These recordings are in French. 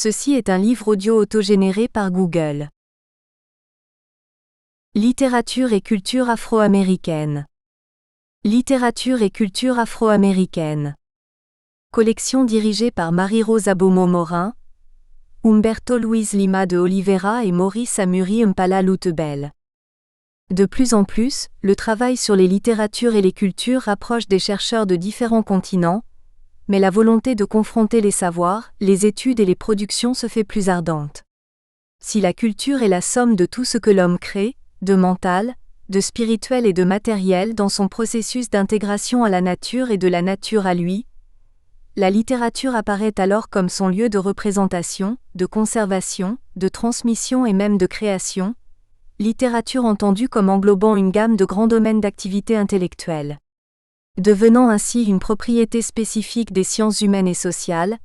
Ceci est un livre audio autogénéré par Google. Littérature et culture afro-américaine. Littérature et culture afro-américaine. Collection dirigée par Marie-Rose Abomo-Morin, Humberto Luis Lima de Oliveira et Maurice Amuri Mpala Lutebel. De plus en plus, le travail sur les littératures et les cultures rapproche des chercheurs de différents continents, mais la volonté de confronter les savoirs, les études et les productions se fait plus ardente. Si la culture est la somme de tout ce que l'homme crée, de mental, de spirituel et de matériel dans son processus d'intégration à la nature et de la nature à lui, la littérature apparaît alors comme son lieu de représentation, de conservation, de transmission et même de création, littérature entendue comme englobant une gamme de grands domaines d'activité intellectuelle. Devenant ainsi une propriété spécifique des sciences humaines et sociales,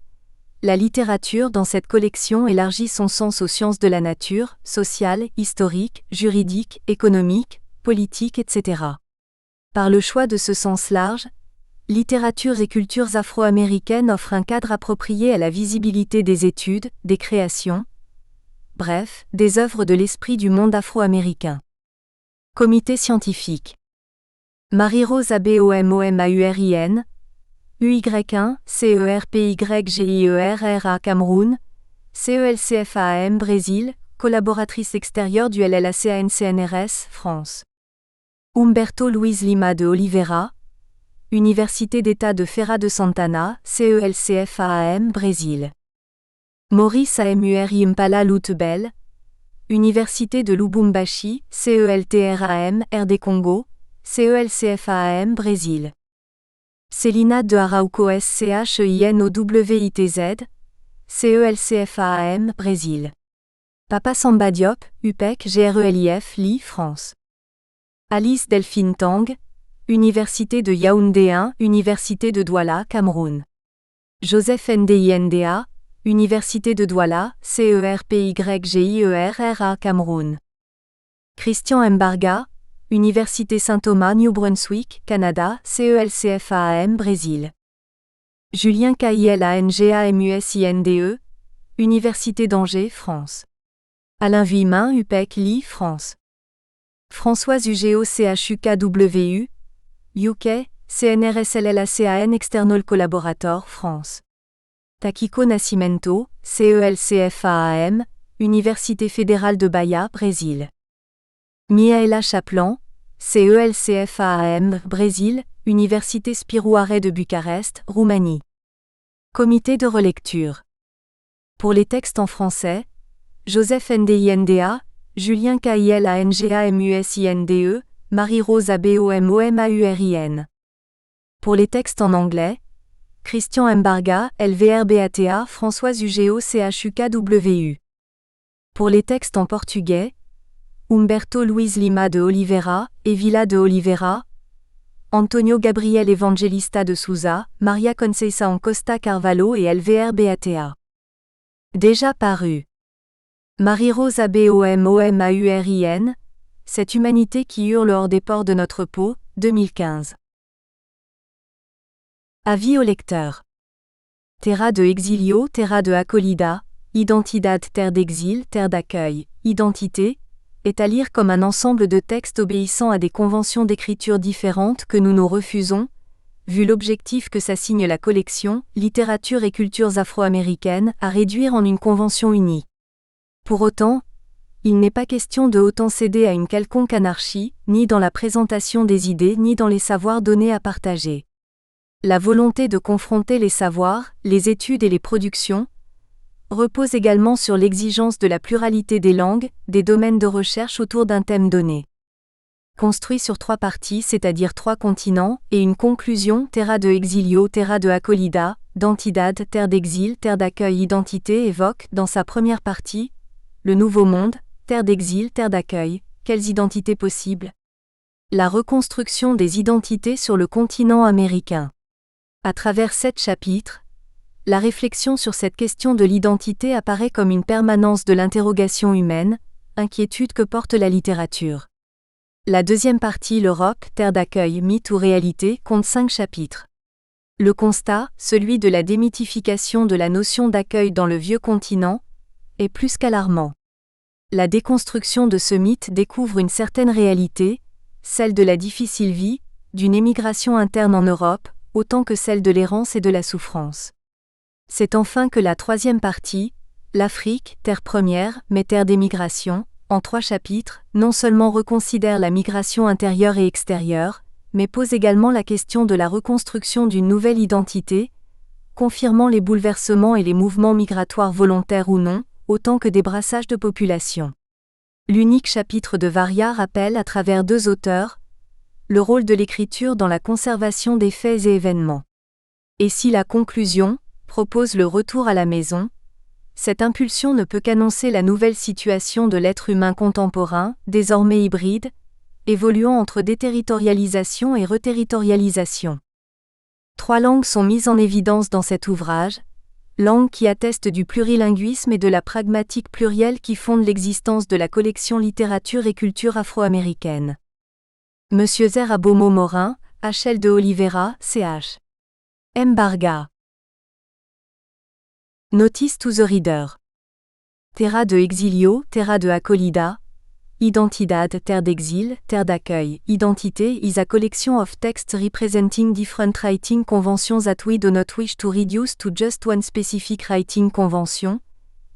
la littérature dans cette collection élargit son sens aux sciences de la nature, sociales, historiques, juridiques, économiques, politiques, etc. Par le choix de ce sens large, littératures et cultures afro-américaines offrent un cadre approprié à la visibilité des études, des créations, bref, des œuvres de l'esprit du monde afro-américain. Comité scientifique. Marie-Rose Abomomorin, UY1, CERPYGIERRA Cameroun, CELCFAM Brésil, collaboratrice extérieure du LLACANCNRS, France. Humberto Luis Lima de Oliveira, Université d'État de Feira de Santana, CELCFAM Brésil. Maurice Amuri Mpala Lutebel, Université de Lubumbashi, CELTRAM RD Congo, CELCFAM Brésil. Célina de Arauco SCHINOWITZ, CELCFAM Brésil. Papa Samba Diop, UPEC GRELIF Li France. Alice Delphine Tang, Université de Yaoundé 1, Université de Douala, Cameroun. Joseph Ndinda, Université de Douala, CERPYGIERRA Cameroun. Christian Mbarga, Université Saint-Thomas New Brunswick, Canada, CELCFAM Brésil. Julien KILANGAMUSINDE, Université d'Angers, France. Alain Vuillemin UPEC Li France. Françoise UGO CHUKWU, UK, CNRSLLACAN External Collaborator France. Takiko Nascimento, CELCFAM, Université fédérale de Bahia, Brésil. Miaela Chaplan, CELCFAM, Brésil, Université Spirou Arret de Bucarest, Roumanie. Comité de relecture. Pour les textes en français, Joseph Ndinda, Julien KILANGAMUSINDE, Marie-Rose Abomomorin. Pour les textes en anglais, Christian Mbarga, LVRBATA, Françoise UGO CHUKWU. Pour les textes en portugais, Humberto Luis Lima de Oliveira, Evila de Oliveira, Antonio Gabriel Evangelista de Souza, Maria Conceição Costa Carvalho et LVRBATA. Déjà paru. Marie-Rose Abomomorin, Cette humanité qui hurle hors des pores de notre peau, 2015. Avis au lecteur. Terra de exilio, terra de acolida, identidad, terre d'exil, terre d'accueil, identité, est à lire comme un ensemble de textes obéissant à des conventions d'écriture différentes que nous refusons, vu l'objectif que s'assigne la collection, littérature et cultures afro-américaines, à réduire en une convention unie. Pour autant, il n'est pas question de autant céder à une quelconque anarchie, ni dans la présentation des idées ni dans les savoirs donnés à partager. La volonté de confronter les savoirs, les études et les productions repose également sur l'exigence de la pluralité des langues, des domaines de recherche autour d'un thème donné. Construit sur 3 parties, c'est-à-dire 3 continents, et une conclusion, terra de exilio, terra de acolida, d'antidad, terre d'exil, terre d'accueil, identité, évoque, dans sa première partie, le nouveau monde, terre d'exil, terre d'accueil, quelles identités possibles? La reconstruction des identités sur le continent américain. À travers 7 chapitres, la réflexion sur cette question de l'identité apparaît comme une permanence de l'interrogation humaine, inquiétude que porte la littérature. La deuxième partie, l'Europe, terre d'accueil, mythe ou réalité, compte 5 chapitres. Le constat, celui de la démythification de la notion d'accueil dans le vieux continent, est plus qu'alarmant. La déconstruction de ce mythe découvre une certaine réalité, celle de la difficile vie, d'une émigration interne en Europe, autant que celle de l'errance et de la souffrance. C'est enfin que la troisième partie, l'Afrique, terre première, mais terre d'émigration, en 3 chapitres, non seulement reconsidère la migration intérieure et extérieure, mais pose également la question de la reconstruction d'une nouvelle identité, confirmant les bouleversements et les mouvements migratoires volontaires ou non, autant que des brassages de population. L'unique chapitre de Varia rappelle à travers 2 auteurs le rôle de l'écriture dans la conservation des faits et événements. Et si la conclusion propose le retour à la maison, cette impulsion ne peut qu'annoncer la nouvelle situation de l'être humain contemporain, désormais hybride, évoluant entre déterritorialisation et reterritorialisation. 3 langues sont mises en évidence dans cet ouvrage, langues qui attestent du plurilinguisme et de la pragmatique plurielle qui fondent l'existence de la collection Littérature et culture afro-américaine. Monsieur Zer Abomo-Morin, H.L. de Oliveira, Ch. M. Barga. Notice to the reader. Terra de exilio, terra de acolida. Identidad, terre d'exil, terre d'accueil. Identité is a collection of texts representing different writing conventions that we do not wish to reduce to just one specific writing convention,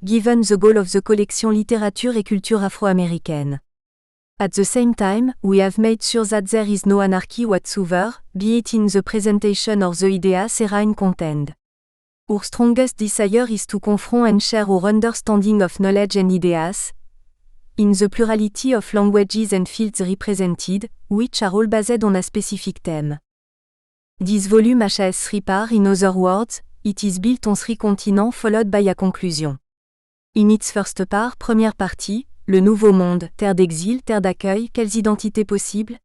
given the goal of the collection Littérature et culture afro-américaine. At the same time, we have made sure that there is no anarchy whatsoever, be it in the presentation or the ideas herein contained. Our strongest desire is to confront and share our understanding of knowledge and ideas, in the plurality of languages and fields represented, which are all based on a specific theme. This volume has 3 parts. In other words, it is built on 3 continents followed by a conclusion. In its first part, première partie, le nouveau monde, terre d'exil, terre d'accueil, quelles identités possibles?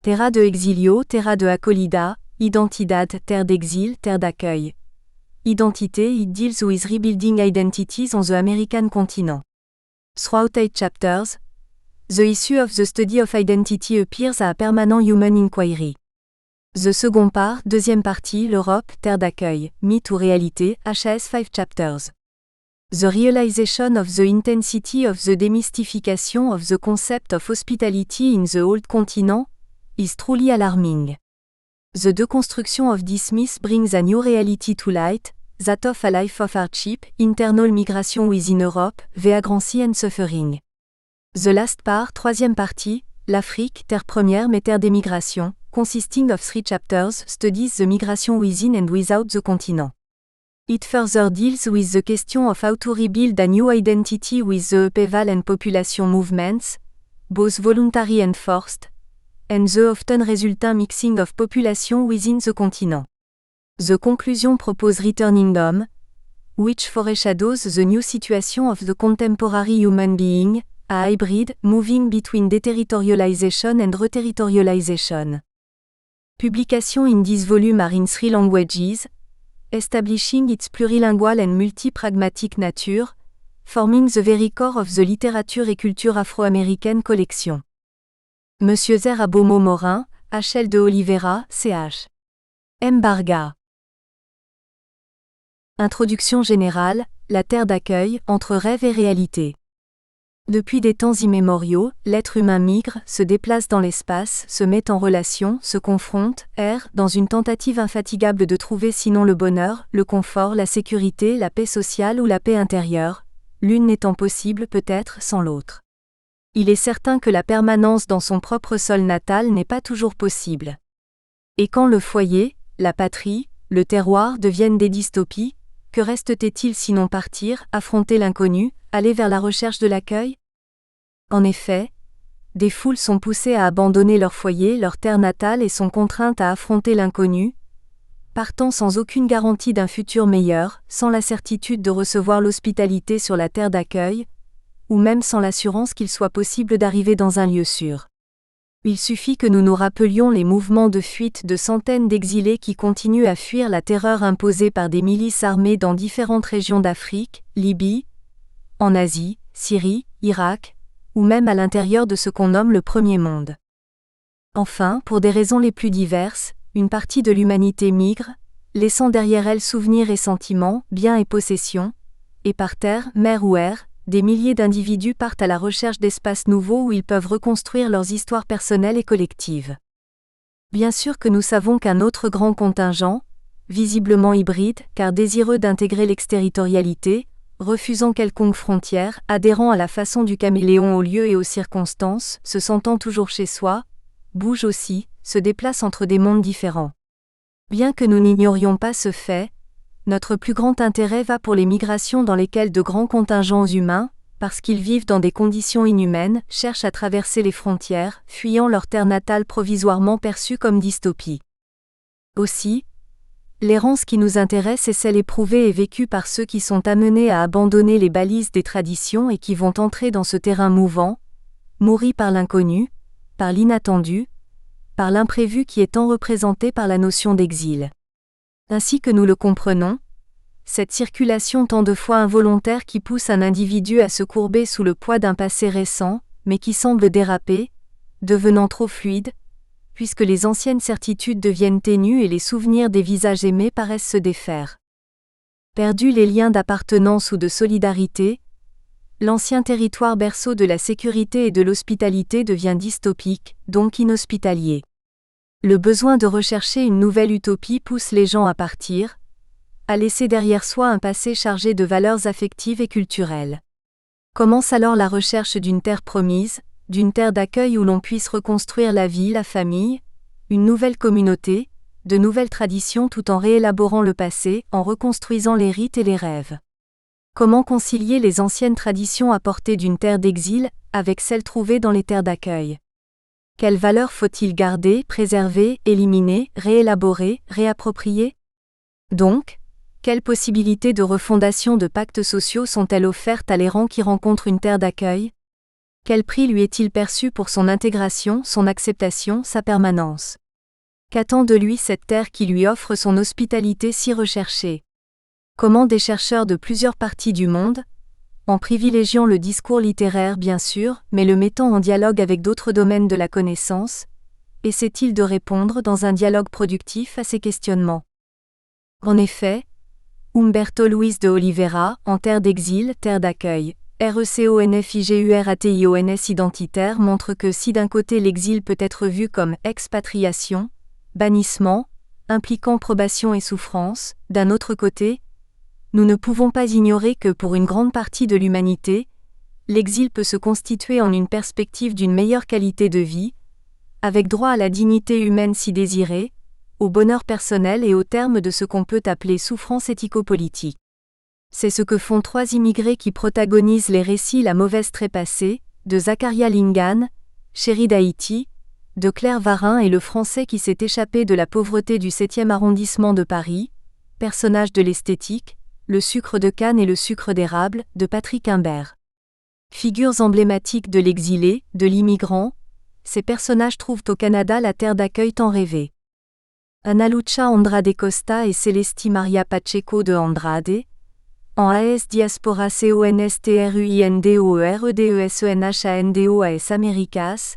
Terra de exilio, terra de acolida, identidad, terre d'exil, terre d'accueil. Identité, it deals with rebuilding identities on the American continent. Throughout 8 chapters, the issue of the study of identity appears as a permanent human inquiry. The second part, deuxième partie, l'Europe, terre d'accueil, mythe ou réalité, HS 5 chapters. The realization of the intensity of the demystification of the concept of hospitality in the old continent is truly alarming. The deconstruction of this myth brings a new reality to light, that of a life of hardship, internal migration within Europe, vagrancy and suffering. The last part, troisième partie, l'Afrique, terre première mais terre d'émigration, consisting of 3 chapters, studies the migration within and without the continent. It further deals with the question of how to rebuild a new identity with the upheaval and population movements, both voluntary and forced, and the often resultant mixing of population within the continent. The conclusion propose returning home, which foreshadows the new situation of the contemporary human being, a hybrid, moving between deterritorialization and reterritorialization. Publications in this volume are in 3 languages, establishing its plurilingual and multi-pragmatic nature, forming the very core of the Littérature et culture afro-américaine collection. Monsieur Zer Abomo-Morin, H.L. de Oliveira, Ch. M. Barga. Introduction générale, la terre d'accueil, entre rêve et réalité. Depuis des temps immémoriaux, l'être humain migre, se déplace dans l'espace, se met en relation, se confronte, erre, dans une tentative infatigable de trouver sinon le bonheur, le confort, la sécurité, la paix sociale ou la paix intérieure, l'une n'étant possible peut-être sans l'autre. Il est certain que la permanence dans son propre sol natal n'est pas toujours possible. Et quand le foyer, la patrie, le terroir deviennent des dystopies, que reste-t-il sinon partir, affronter l'inconnu, aller vers la recherche de l'accueil? En effet, des foules sont poussées à abandonner leur foyer, leur terre natale et sont contraintes à affronter l'inconnu, partant sans aucune garantie d'un futur meilleur, sans la certitude de recevoir l'hospitalité sur la terre d'accueil, ou même sans l'assurance qu'il soit possible d'arriver dans un lieu sûr. Il suffit que nous nous rappelions les mouvements de fuite de centaines d'exilés qui continuent à fuir la terreur imposée par des milices armées dans différentes régions d'Afrique, Libye, en Asie, Syrie, Irak, ou même à l'intérieur de ce qu'on nomme le Premier Monde. Enfin, pour des raisons les plus diverses, une partie de l'humanité migre, laissant derrière elles souvenirs et sentiments, biens et possessions, et par terre, mer ou air, des milliers d'individus partent à la recherche d'espaces nouveaux où ils peuvent reconstruire leurs histoires personnelles et collectives. Bien sûr que nous savons qu'un autre grand contingent, visiblement hybride, car désireux d'intégrer l'exterritorialité, refusant quelconque frontière, adhérant à la façon du caméléon aux lieux et aux circonstances, se sentant toujours chez soi, bouge aussi, se déplace entre des mondes différents. Bien que nous n'ignorions pas ce fait, notre plus grand intérêt va pour les migrations dans lesquelles de grands contingents humains, parce qu'ils vivent dans des conditions inhumaines, cherchent à traverser les frontières, fuyant leur terre natale provisoirement perçue comme dystopie. Aussi, l'errance qui nous intéresse est celle éprouvée et vécue par ceux qui sont amenés à abandonner les balises des traditions et qui vont entrer dans ce terrain mouvant, nourri par l'inconnu, par l'inattendu, par l'imprévu qui est tant représenté par la notion d'exil. Ainsi que nous le comprenons, cette circulation tant de fois involontaire qui pousse un individu à se courber sous le poids d'un passé récent, mais qui semble déraper, devenant trop fluide, puisque les anciennes certitudes deviennent ténues et les souvenirs des visages aimés paraissent se défaire. Perdus les liens d'appartenance ou de solidarité, l'ancien territoire berceau de la sécurité et de l'hospitalité devient dystopique, donc inhospitalier. Le besoin de rechercher une nouvelle utopie pousse les gens à partir, à laisser derrière soi un passé chargé de valeurs affectives et culturelles. Commence alors la recherche d'une terre promise, d'une terre d'accueil où l'on puisse reconstruire la vie, la famille, une nouvelle communauté, de nouvelles traditions tout en réélaborant le passé, en reconstruisant les rites et les rêves. Comment concilier les anciennes traditions apportées d'une terre d'exil avec celles trouvées dans les terres d'accueil? Quelles valeurs faut-il garder, préserver, éliminer, réélaborer, réapproprier? Donc, quelles possibilités de refondation de pactes sociaux sont-elles offertes à l'errant qui rencontre une terre d'accueil? Quel prix lui est-il perçu pour son intégration, son acceptation, sa permanence? Qu'attend de lui cette terre qui lui offre son hospitalité si recherchée? Comment des chercheurs de plusieurs parties du monde, en privilégiant le discours littéraire bien sûr, mais le mettant en dialogue avec d'autres domaines de la connaissance, essaient-ils de répondre dans un dialogue productif à ces questionnements? En effet, Humberto Luis de Oliveira, en Terre d'exil, terre d'accueil, RECONFIGURATIONS identitaire montre que si d'un côté l'exil peut être vu comme expatriation, bannissement, impliquant probation et souffrance, d'un autre côté, nous ne pouvons pas ignorer que pour une grande partie de l'humanité, l'exil peut se constituer en une perspective d'une meilleure qualité de vie, avec droit à la dignité humaine si désirée, au bonheur personnel et au terme de ce qu'on peut appeler souffrance éthico-politique. C'est ce que font trois immigrés qui protagonisent les récits La mauvaise trépassée, de Zakaria Lingan, Chéri d'Haïti, de Claire Varin et le Français qui s'est échappé de la pauvreté du 7e arrondissement de Paris, personnage de l'esthétique, Le sucre de canne et le sucre d'érable, de Patrick Imbert. Figures emblématiques de l'exilé, de l'immigrant, ces personnages trouvent au Canada la terre d'accueil tant rêvée. Ana Lucha Andrade Costa et Celesti Maria Pacheco de Andrade, en AS Diaspora CONSTRUINDOEREDESENHANDOAS Americas,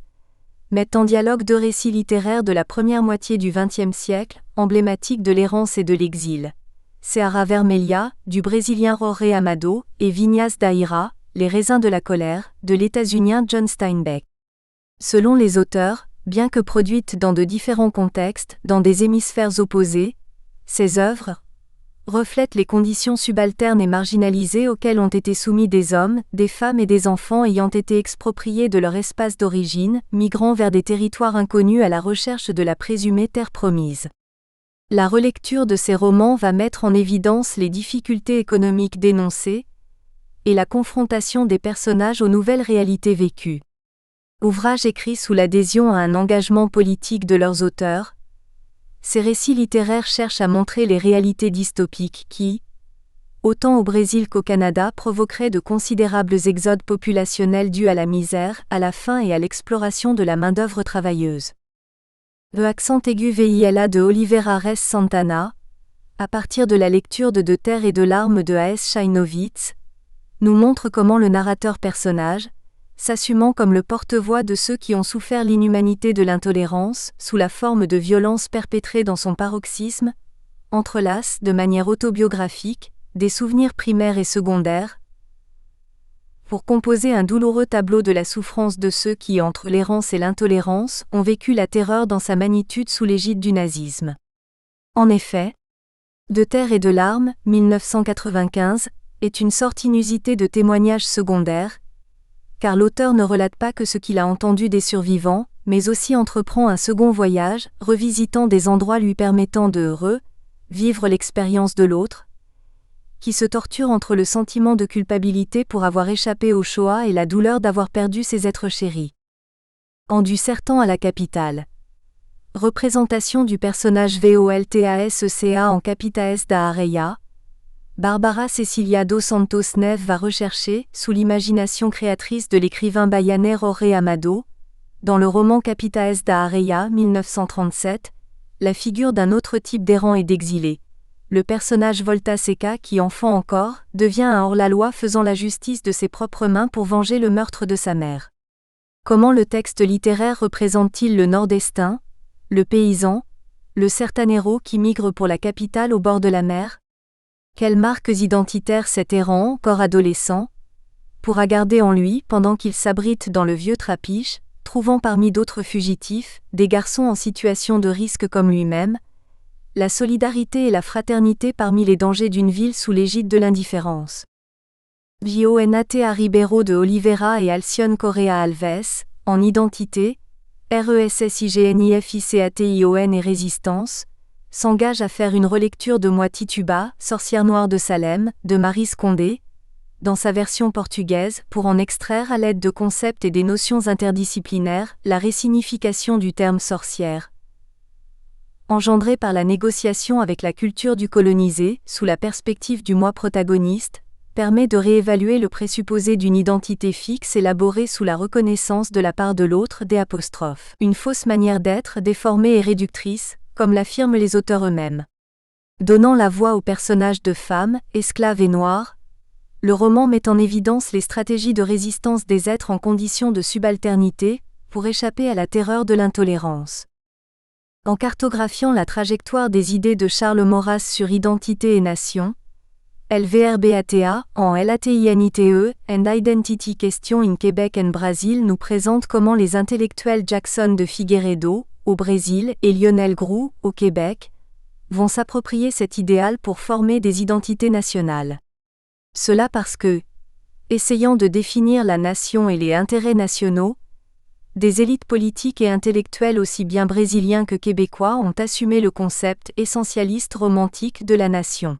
mettent en dialogue deux récits littéraires de la première moitié du XXe siècle, emblématiques de l'errance et de l'exil. Seara Vermelha, du Brésilien Jorge Amado, et Viñas da Ira, Les raisins de la colère, de l'États-Unien John Steinbeck. Selon les auteurs, bien que produites dans de différents contextes, dans des hémisphères opposés, ces œuvres reflètent les conditions subalternes et marginalisées auxquelles ont été soumis des hommes, des femmes et des enfants ayant été expropriés de leur espace d'origine, migrant vers des territoires inconnus à la recherche de la présumée terre promise. La relecture de ces romans va mettre en évidence les difficultés économiques dénoncées et la confrontation des personnages aux nouvelles réalités vécues. Ouvrage écrit sous l'adhésion à un engagement politique de leurs auteurs, ces récits littéraires cherchent à montrer les réalités dystopiques qui, autant au Brésil qu'au Canada, provoqueraient de considérables exodes populationnels dus à la misère, à la faim et à l'exploration de la main-d'œuvre travailleuse. Le accent aigu VILA de Oliveira Res Santana, à partir de la lecture de Terre et de larmes de A.S. Chainovitz, nous montre comment le narrateur-personnage, s'assumant comme le porte-voix de ceux qui ont souffert l'inhumanité de l'intolérance, sous la forme de violences perpétrées dans son paroxysme, entrelace, de manière autobiographique, des souvenirs primaires et secondaires, pour composer un douloureux tableau de la souffrance de ceux qui, entre l'errance et l'intolérance, ont vécu la terreur dans sa magnitude sous l'égide du nazisme. En effet, De terre et de larmes, 1995, est une sorte inusitée de témoignage secondaire, car l'auteur ne relate pas que ce qu'il a entendu des survivants, mais aussi entreprend un second voyage, revisitant des endroits lui permettant de vivre l'expérience de l'autre, qui se torture entre le sentiment de culpabilité pour avoir échappé au Shoah et la douleur d'avoir perdu ses êtres chéris. En dissertant à la capitale. Représentation du personnage Voltasca en Capitaes da Areia. Barbara Cecilia dos Santos Neves va rechercher, sous l'imagination créatrice de l'écrivain bahianais Jorge Amado, dans le roman Capitaes da Areia 1937, la figure d'un autre type d'errant et d'exilé, le personnage Voltasca qui, enfant encore, devient un hors-la-loi faisant la justice de ses propres mains pour venger le meurtre de sa mère. Comment le texte littéraire représente-t-il le nordestin, le paysan, le sertanero qui migre pour la capitale au bord de la mer? Quelles marques identitaires cet errant, encore adolescent, pourra garder en lui pendant qu'il s'abrite dans le vieux trapiche, trouvant parmi d'autres fugitifs, des garçons en situation de risque comme lui-même, la solidarité et la fraternité parmi les dangers d'une ville sous l'égide de l'indifférence. Jonata Ribeiro de Oliveira et Alcione Correa Alves, en identité, RESSIGNIFICATION et Résistance, s'engage à faire une relecture de Moi Tituba, Sorcière noire de Salem, de Maryse Condé, dans sa version portugaise, pour en extraire à l'aide de concepts et des notions interdisciplinaires, la résignification du terme sorcière. Engendrée par la négociation avec la culture du colonisé, sous la perspective du moi protagoniste, permet de réévaluer le présupposé d'une identité fixe élaborée sous la reconnaissance de la part de l'autre des apostrophes. Une fausse manière d'être déformée et réductrice, comme l'affirment les auteurs eux-mêmes. Donnant la voix aux personnages de femmes, esclaves et noirs, le roman met en évidence les stratégies de résistance des êtres en condition de subalternité, pour échapper à la terreur de l'intolérance. En cartographiant la trajectoire des idées de Charles Maurras sur identité et nation, LVRBATA, en LATINITE, and Identity Question in Québec and Brazil nous présente comment les intellectuels Jackson de Figueiredo, au Brésil, et Lionel Groulx, au Québec, vont s'approprier cet idéal pour former des identités nationales. Cela parce que, essayant de définir la nation et les intérêts nationaux, des élites politiques et intellectuelles aussi bien brésiliens que québécois ont assumé le concept essentialiste romantique de la nation.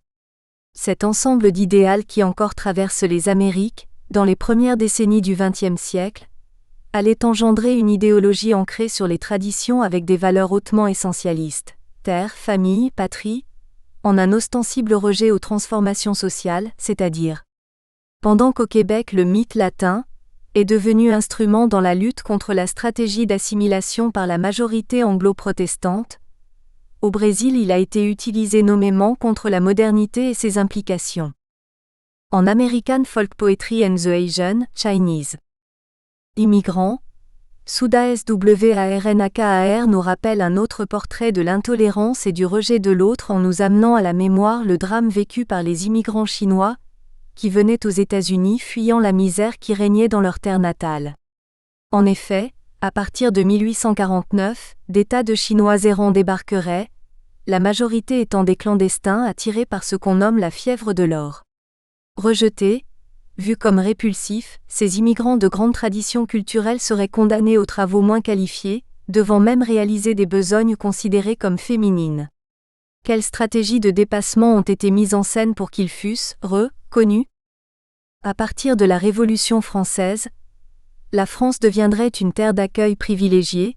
Cet ensemble d'idéal qui encore traverse les Amériques, dans les premières décennies du XXe siècle, allait engendrer une idéologie ancrée sur les traditions avec des valeurs hautement essentialistes, terre, famille, patrie, en un ostensible rejet aux transformations sociales, c'est-à-dire. Pendant qu'au Québec le mythe latin est devenu instrument dans la lutte contre la stratégie d'assimilation par la majorité anglo-protestante, au Brésil il a été utilisé nommément contre la modernité et ses implications. En American Folk Poetry and the Asian, Chinese. Immigrants, Souda Swarnakar nous rappelle un autre portrait de l'intolérance et du rejet de l'autre en nous amenant à la mémoire le drame vécu par les immigrants chinois, qui venaient aux États-Unis fuyant la misère qui régnait dans leur terre natale. En effet, à partir de 1849, des tas de Chinois errants débarqueraient, la majorité étant des clandestins attirés par ce qu'on nomme la fièvre de l'or. Rejetés, vus comme répulsifs, ces immigrants de grande tradition culturelle seraient condamnés aux travaux moins qualifiés, devant même réaliser des besognes considérées comme féminines. Quelles stratégies de dépassement ont été mises en scène pour qu'ils fussent, connus? À partir de la Révolution française, la France deviendrait une terre d'accueil privilégiée,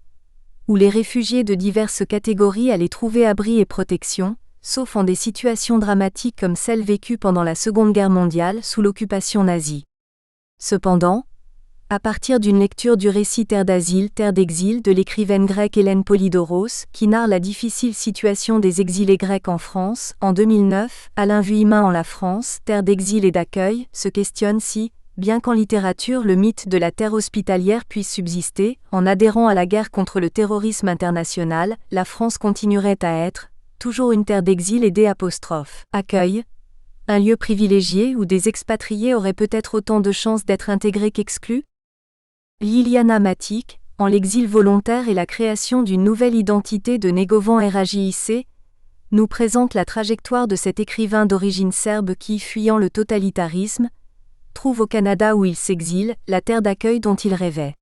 où les réfugiés de diverses catégories allaient trouver abri et protection, sauf en des situations dramatiques comme celles vécues pendant la Seconde Guerre mondiale sous l'occupation nazie. Cependant, à partir d'une lecture du récit Terre d'asile, Terre d'exil de l'écrivaine grecque Hélène Polydoros, qui narre la difficile situation des exilés grecs en France, en 2009, Alain Vuillemin en La France, Terre d'exil et d'accueil, se questionne si, bien qu'en littérature le mythe de la terre hospitalière puisse subsister, en adhérant à la guerre contre le terrorisme international, la France continuerait à être, toujours une terre d'exil et accueil, un lieu privilégié où des expatriés auraient peut-être autant de chances d'être intégrés qu'exclus? Liliana Matic, en l'exil volontaire et la création d'une nouvelle identité de Negovan Rajic, nous présente la trajectoire de cet écrivain d'origine serbe qui, fuyant le totalitarisme, trouve au Canada où il s'exile, la terre d'accueil dont il rêvait.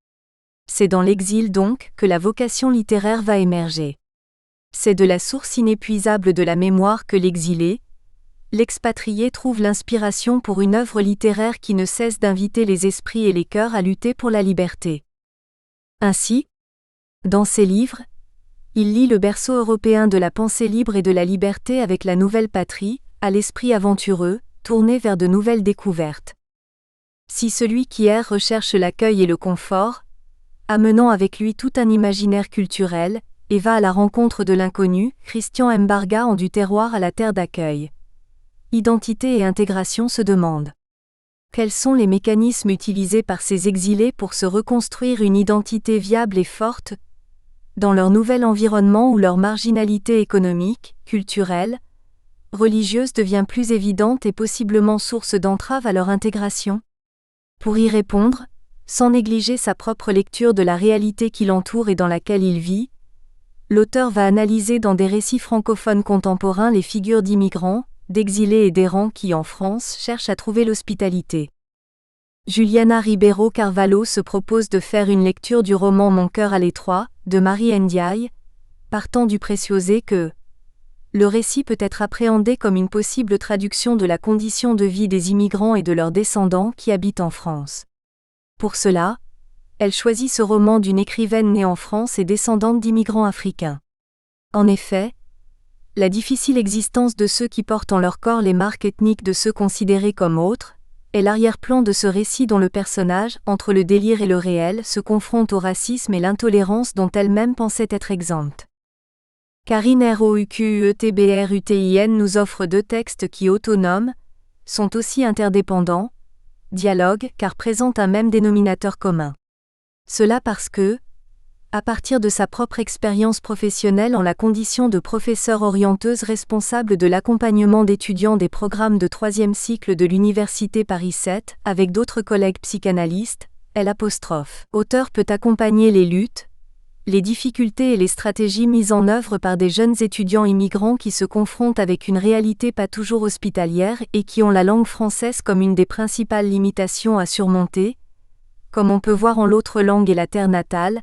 C'est dans l'exil donc que la vocation littéraire va émerger. C'est de la source inépuisable de la mémoire que l'exilé, l'expatrié trouve l'inspiration pour une œuvre littéraire qui ne cesse d'inviter les esprits et les cœurs à lutter pour la liberté. Ainsi, dans ses livres, il lie le berceau européen de la pensée libre et de la liberté avec la nouvelle patrie, à l'esprit aventureux, tourné vers de nouvelles découvertes. Si celui qui erre recherche l'accueil et le confort, amenant avec lui tout un imaginaire culturel, et va à la rencontre de l'inconnu, Christian Mbarga en du terroir à la terre d'accueil. Identité et intégration se demandent. Quels sont les mécanismes utilisés par ces exilés pour se reconstruire une identité viable et forte, dans leur nouvel environnement où leur marginalité économique, culturelle, religieuse devient plus évidente et possiblement source d'entrave à leur intégration? Pour y répondre, sans négliger sa propre lecture de la réalité qui l'entoure et dans laquelle il vit, l'auteur va analyser dans des récits francophones contemporains les figures d'immigrants, d'exilés et d'errants qui, en France, cherchent à trouver l'hospitalité. Juliana Ribeiro Carvalho se propose de faire une lecture du roman Mon cœur à l'étroit, de Marie Ndiaye, partant du présupposé que le récit peut être appréhendé comme une possible traduction de la condition de vie des immigrants et de leurs descendants qui habitent en France. Pour cela, elle choisit ce roman d'une écrivaine née en France et descendante d'immigrants africains. En effet, la difficile existence de ceux qui portent en leur corps les marques ethniques de ceux considérés comme autres, est l'arrière-plan de ce récit dont le personnage, entre le délire et le réel, se confronte au racisme et l'intolérance dont elle-même pensait être exempte. Karine Rouquetbruttin nous offre deux textes qui, autonomes, sont aussi interdépendants, dialoguent car présentent un même dénominateur commun. Cela parce que, à partir de sa propre expérience professionnelle en la condition de professeure orienteuse responsable de l'accompagnement d'étudiants des programmes de 3e cycle de l'Université Paris 7, avec d'autres collègues psychanalystes, auteur peut accompagner les luttes, les difficultés et les stratégies mises en œuvre par des jeunes étudiants immigrants qui se confrontent avec une réalité pas toujours hospitalière et qui ont la langue française comme une des principales limitations à surmonter, comme on peut voir en l'autre langue et la terre natale,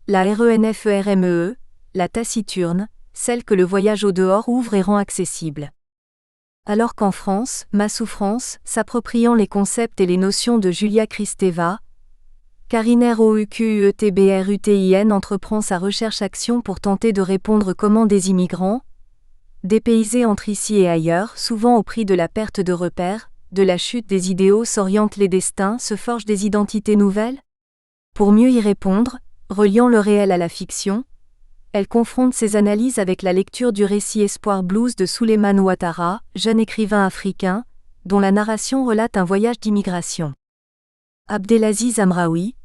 la RENFERME, la taciturne, celle que le voyage au dehors ouvre et rend accessible. Alors qu'en France, Ma souffrance, s'appropriant les concepts et les notions de Julia Kristeva, Karine Rouquetbruttin entreprend sa recherche-action pour tenter de répondre comment des immigrants, dépaysés entre ici et ailleurs, souvent au prix de la perte de repères, de la chute des idéaux s'orientent les destins, se forgent des identités nouvelles? Pour mieux y répondre, reliant le réel à la fiction, elle confronte ses analyses avec la lecture du récit Espoir Blues de Souleymane Ouattara, jeune écrivain africain, dont la narration relate un voyage d'immigration. Abdelaziz Amraoui,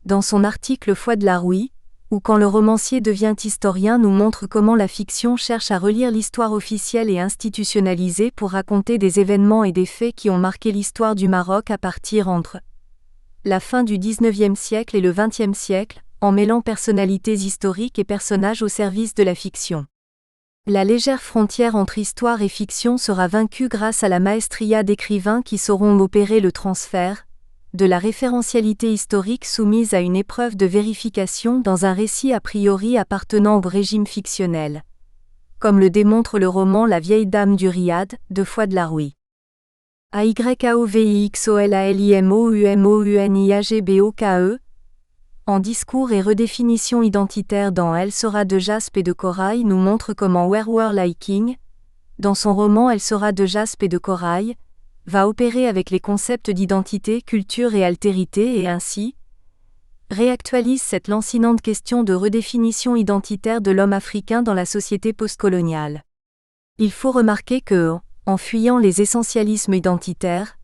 dans son article Foi de la Rouille, où Quand le romancier devient historien nous montre comment la fiction cherche à relire l'histoire officielle et institutionnalisée pour raconter des événements et des faits qui ont marqué l'histoire du Maroc à partir entre la fin du XIXe siècle et le XXe siècle, en mêlant personnalités historiques et personnages au service de la fiction. La légère frontière entre histoire et fiction sera vaincue grâce à la maestria d'écrivains qui sauront opérer le transfert de la référentialité historique soumise à une épreuve de vérification dans un récit a priori appartenant au régime fictionnel, comme le démontre le roman La vieille dame du Riad, de Foi de la Rouille. AYAOVIXOLALIMOUMOUNIAGBOKE, en discours et redéfinition identitaire dans Elle sera de jaspe et de corail nous montre comment Where Liking, dans son roman Elle sera de jaspe et de corail, va opérer avec les concepts d'identité, culture et altérité et ainsi réactualise cette lancinante question de redéfinition identitaire de l'homme africain dans la société postcoloniale. Il faut remarquer que, en fuyant les essentialismes identitaires,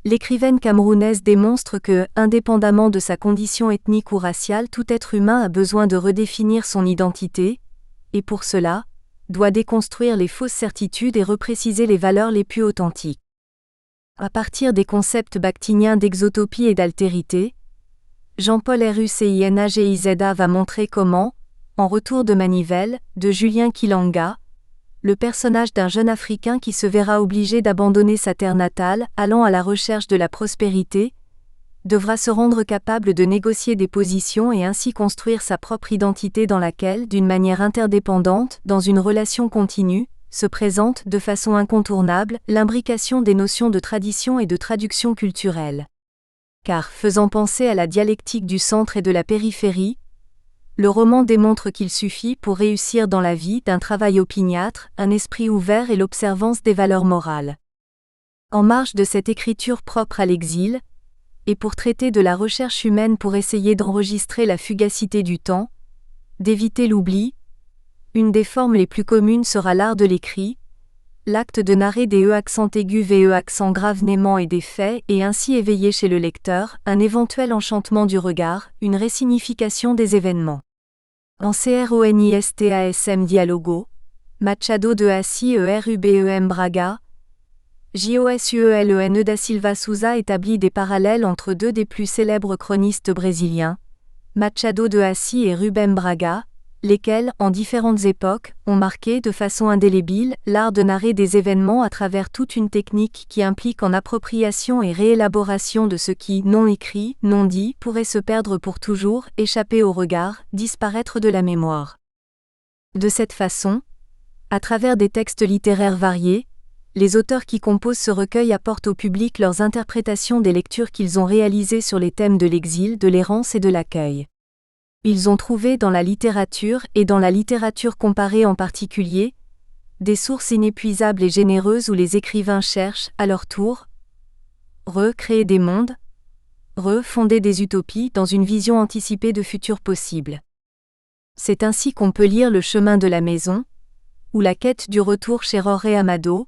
l'écrivaine camerounaise démontre que, indépendamment de sa condition ethnique ou raciale, tout être humain a besoin de redéfinir son identité, et pour cela, doit déconstruire les fausses certitudes et repréciser les valeurs les plus authentiques. À partir des concepts bakhtiniens d'exotopie et d'altérité, Jean-Paul Rucinagizda va montrer comment, en Retour de Manivelle, de Julien Kilanga, le personnage d'un jeune Africain qui se verra obligé d'abandonner sa terre natale, allant à la recherche de la prospérité, devra se rendre capable de négocier des positions et ainsi construire sa propre identité dans laquelle, d'une manière interdépendante, dans une relation continue, se présente de façon incontournable l'imbrication des notions de tradition et de traduction culturelle. Car, faisant penser à la dialectique du centre et de la périphérie, le roman démontre qu'il suffit pour réussir dans la vie d'un travail opiniâtre, un esprit ouvert et l'observance des valeurs morales. En marge de cette écriture propre à l'exil, et pour traiter de la recherche humaine pour essayer d'enregistrer la fugacité du temps, d'éviter l'oubli, une des formes les plus communes sera l'art de l'écrit, l'acte de narrer des accents aigus et accents graves naîmant et des faits et ainsi éveiller chez le lecteur un éventuel enchantement du regard, une résignification des événements. En CRONISTASM Dialogo, Machado de Assis RUBEM Braga, JOSUELENE da Silva Souza établit des parallèles entre deux des plus célèbres chronistes brésiliens, Machado de Assis et Rubem Braga, lesquels, en différentes époques, ont marqué de façon indélébile l'art de narrer des événements à travers toute une technique qui implique en appropriation et réélaboration de ce qui, non écrit, non dit, pourrait se perdre pour toujours, échapper au regard, disparaître de la mémoire. De cette façon, à travers des textes littéraires variés, les auteurs qui composent ce recueil apportent au public leurs interprétations des lectures qu'ils ont réalisées sur les thèmes de l'exil, de l'errance et de l'accueil. Ils ont trouvé dans la littérature et dans la littérature comparée en particulier, des sources inépuisables et généreuses où les écrivains cherchent, à leur tour, recréer des mondes, refonder des utopies dans une vision anticipée de futurs possibles. C'est ainsi qu'on peut lire Le chemin de la maison, ou La quête du retour chez Jorge Amado,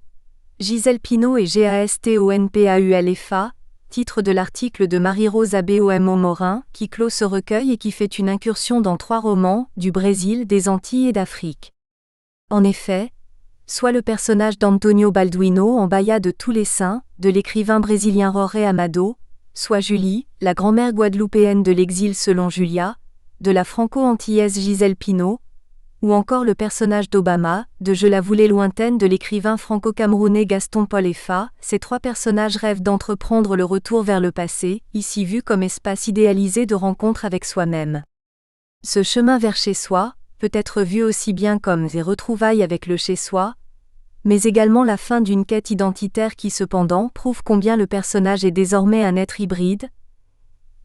Gisèle Pineau et GASTONPAULFA, titre de l'article de Marie-Rose Abomo Morin, qui clôt ce recueil et qui fait une incursion dans 3 romans, du Brésil, des Antilles et d'Afrique. En effet, soit le personnage d'Antonio Balduino en Bahia de tous les saints, de l'écrivain brésilien Jorge Amado, soit Julie, la grand-mère guadeloupéenne de l'exil selon Julia, de la franco-antillaise Gisèle Pineau, ou encore le personnage d'Obama, de Je la voulais lointaine de l'écrivain franco-camerounais Gaston Paul Effa, ces 3 personnages rêvent d'entreprendre le retour vers le passé, ici vu comme espace idéalisé de rencontre avec soi-même. Ce chemin vers chez soi peut être vu aussi bien comme des retrouvailles avec le chez-soi, mais également la fin d'une quête identitaire qui cependant prouve combien le personnage est désormais un être hybride,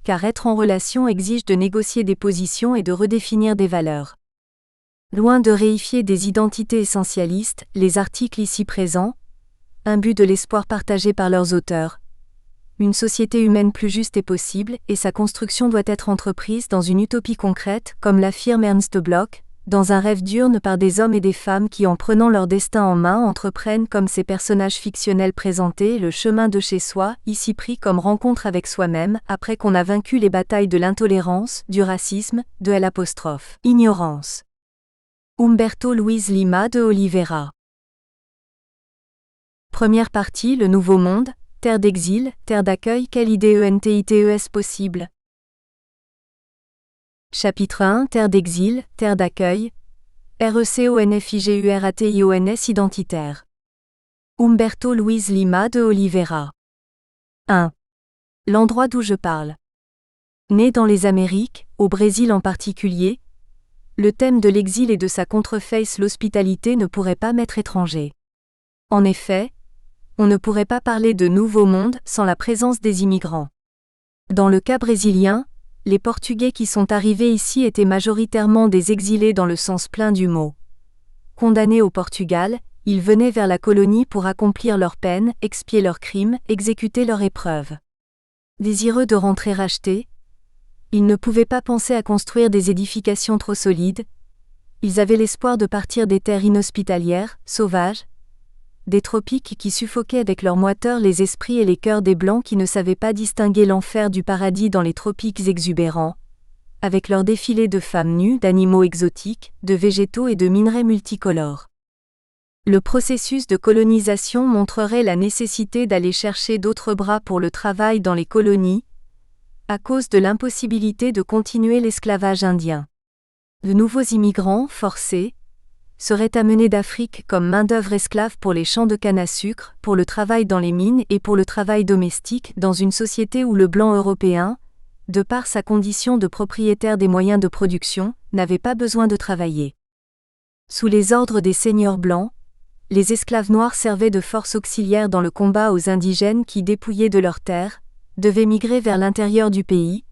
car être en relation exige de négocier des positions et de redéfinir des valeurs. Loin de réifier des identités essentialistes, les articles ici présents, imbus de l'espoir partagé par leurs auteurs. Une société humaine plus juste est possible, et sa construction doit être entreprise dans une utopie concrète, comme l'affirme Ernst Bloch, dans un rêve diurne par des hommes et des femmes qui en prenant leur destin en main entreprennent comme ces personnages fictionnels présentés le chemin de chez soi, ici pris comme rencontre avec soi-même, après qu'on a vaincu les batailles de l'intolérance, du racisme, de l'ignorance. Humberto Luiz Lima de Oliveira. Première partie, Le Nouveau Monde, terre d'exil, terre d'accueil, quelle idée ENTITES possible. Chapitre 1, terre d'exil, terre d'accueil, RECONFIGURATIONS identitaire. Humberto Luiz Lima de Oliveira. 1. L'endroit d'où je parle. Né dans les Amériques, au Brésil en particulier, le thème de l'exil et de sa contreface l'hospitalité ne pourrait pas m'être étranger. En effet, on ne pourrait pas parler de nouveau monde sans la présence des immigrants. Dans le cas brésilien, les Portugais qui sont arrivés ici étaient majoritairement des exilés dans le sens plein du mot. Condamnés au Portugal, ils venaient vers la colonie pour accomplir leur peine, expier leurs crimes, exécuter leur épreuve. Désireux de rentrer rachetés, ils ne pouvaient pas penser à construire des édifications trop solides. Ils avaient l'espoir de partir des terres inhospitalières, sauvages, des tropiques qui suffoquaient avec leur moiteur les esprits et les cœurs des Blancs qui ne savaient pas distinguer l'enfer du paradis dans les tropiques exubérants, avec leur défilé de femmes nues, d'animaux exotiques, de végétaux et de minerais multicolores. Le processus de colonisation montrerait la nécessité d'aller chercher d'autres bras pour le travail dans les colonies, à cause de l'impossibilité de continuer l'esclavage indien. De nouveaux immigrants, forcés, seraient amenés d'Afrique comme main-d'œuvre esclave pour les champs de canne à sucre, pour le travail dans les mines et pour le travail domestique dans une société où le blanc européen, de par sa condition de propriétaire des moyens de production, n'avait pas besoin de travailler. Sous les ordres des seigneurs blancs, les esclaves noirs servaient de force auxiliaire dans le combat aux indigènes qui, dépouillés de leurs terres, devaient migrer vers l'intérieur du pays,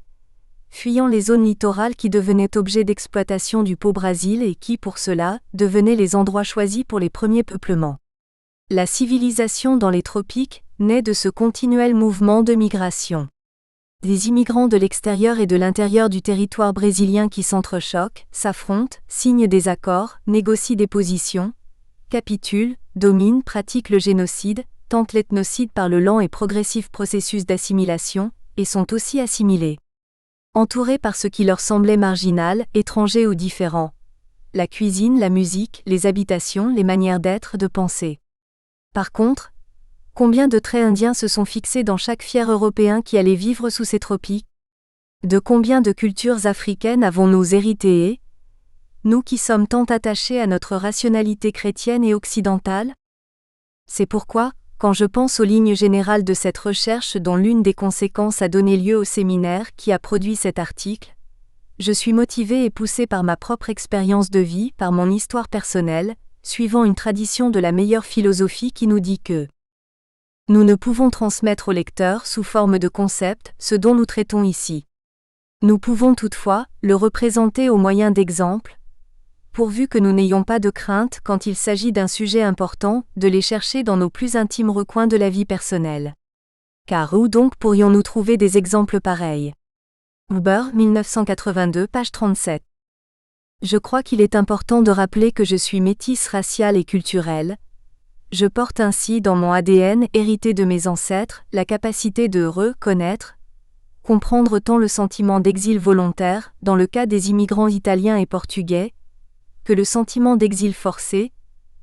fuyant les zones littorales qui devenaient objet d'exploitation du Pau-Brésil et qui, pour cela, devenaient les endroits choisis pour les premiers peuplements. La civilisation dans les tropiques naît de ce continuel mouvement de migration. Des immigrants de l'extérieur et de l'intérieur du territoire brésilien qui s'entrechoquent, s'affrontent, signent des accords, négocient des positions, capitulent, dominent, pratiquent le génocide, tentent l'ethnocide par le lent et progressif processus d'assimilation, et sont aussi assimilés. Entourés par ce qui leur semblait marginal, étranger ou différent. La cuisine, la musique, les habitations, les manières d'être, de penser. Par contre, combien de traits indiens se sont fixés dans chaque fier européen qui allait vivre sous ces tropiques? De combien de cultures africaines avons-nous hérité, nous qui sommes tant attachés à notre rationalité chrétienne et occidentale? C'est pourquoi, quand je pense aux lignes générales de cette recherche dont l'une des conséquences a donné lieu au séminaire qui a produit cet article, je suis motivé et poussé par ma propre expérience de vie, par mon histoire personnelle, suivant une tradition de la meilleure philosophie qui nous dit que nous ne pouvons transmettre au lecteur sous forme de concept ce dont nous traitons ici. Nous pouvons toutefois le représenter au moyen d'exemples, pourvu que nous n'ayons pas de crainte quand il s'agit d'un sujet important, de les chercher dans nos plus intimes recoins de la vie personnelle. Car où donc pourrions-nous trouver des exemples pareils? Huber, 1982, page 37. Je crois qu'il est important de rappeler que je suis métisse raciale et culturelle. Je porte ainsi dans mon ADN hérité de mes ancêtres la capacité de reconnaître, comprendre tant le sentiment d'exil volontaire, dans le cas des immigrants italiens et portugais, que le sentiment d'exil forcé,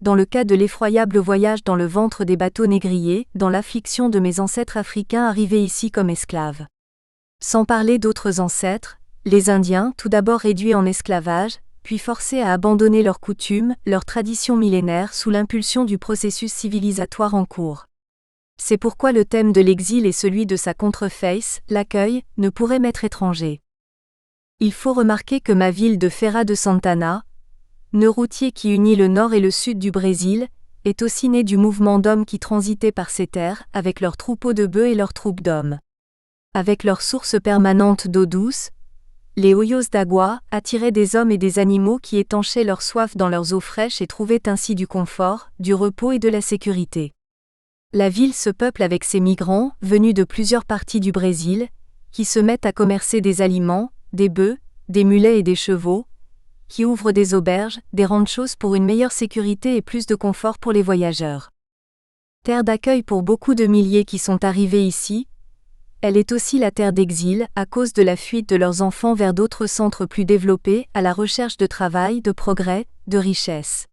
dans le cas de l'effroyable voyage dans le ventre des bateaux négriers, dans l'affliction de mes ancêtres africains arrivés ici comme esclaves. Sans parler d'autres ancêtres, les Indiens, tout d'abord réduits en esclavage, puis forcés à abandonner leurs coutumes, leurs traditions millénaires sous l'impulsion du processus civilisatoire en cours. C'est pourquoi le thème de l'exil et celui de sa contreface, l'accueil, ne pourraient m'être étrangers. Il faut remarquer que ma ville de Feira de Santana, nœud routier qui unit le nord et le sud du Brésil, est aussi née du mouvement d'hommes qui transitaient par ces terres, avec leurs troupeaux de bœufs et leurs troupes d'hommes. Avec leurs sources permanentes d'eau douce, les hoyos d'agua attiraient des hommes et des animaux qui étanchaient leur soif dans leurs eaux fraîches et trouvaient ainsi du confort, du repos et de la sécurité. La ville se peuple avec ces migrants, venus de plusieurs parties du Brésil, qui se mettent à commercer des aliments, des bœufs, des mulets et des chevaux, qui ouvrent des auberges, des ranchos pour une meilleure sécurité et plus de confort pour les voyageurs. Terre d'accueil pour beaucoup de milliers qui sont arrivés ici, elle est aussi la terre d'exil, à cause de la fuite de leurs enfants vers d'autres centres plus développés, à la recherche de travail, de progrès, de richesse.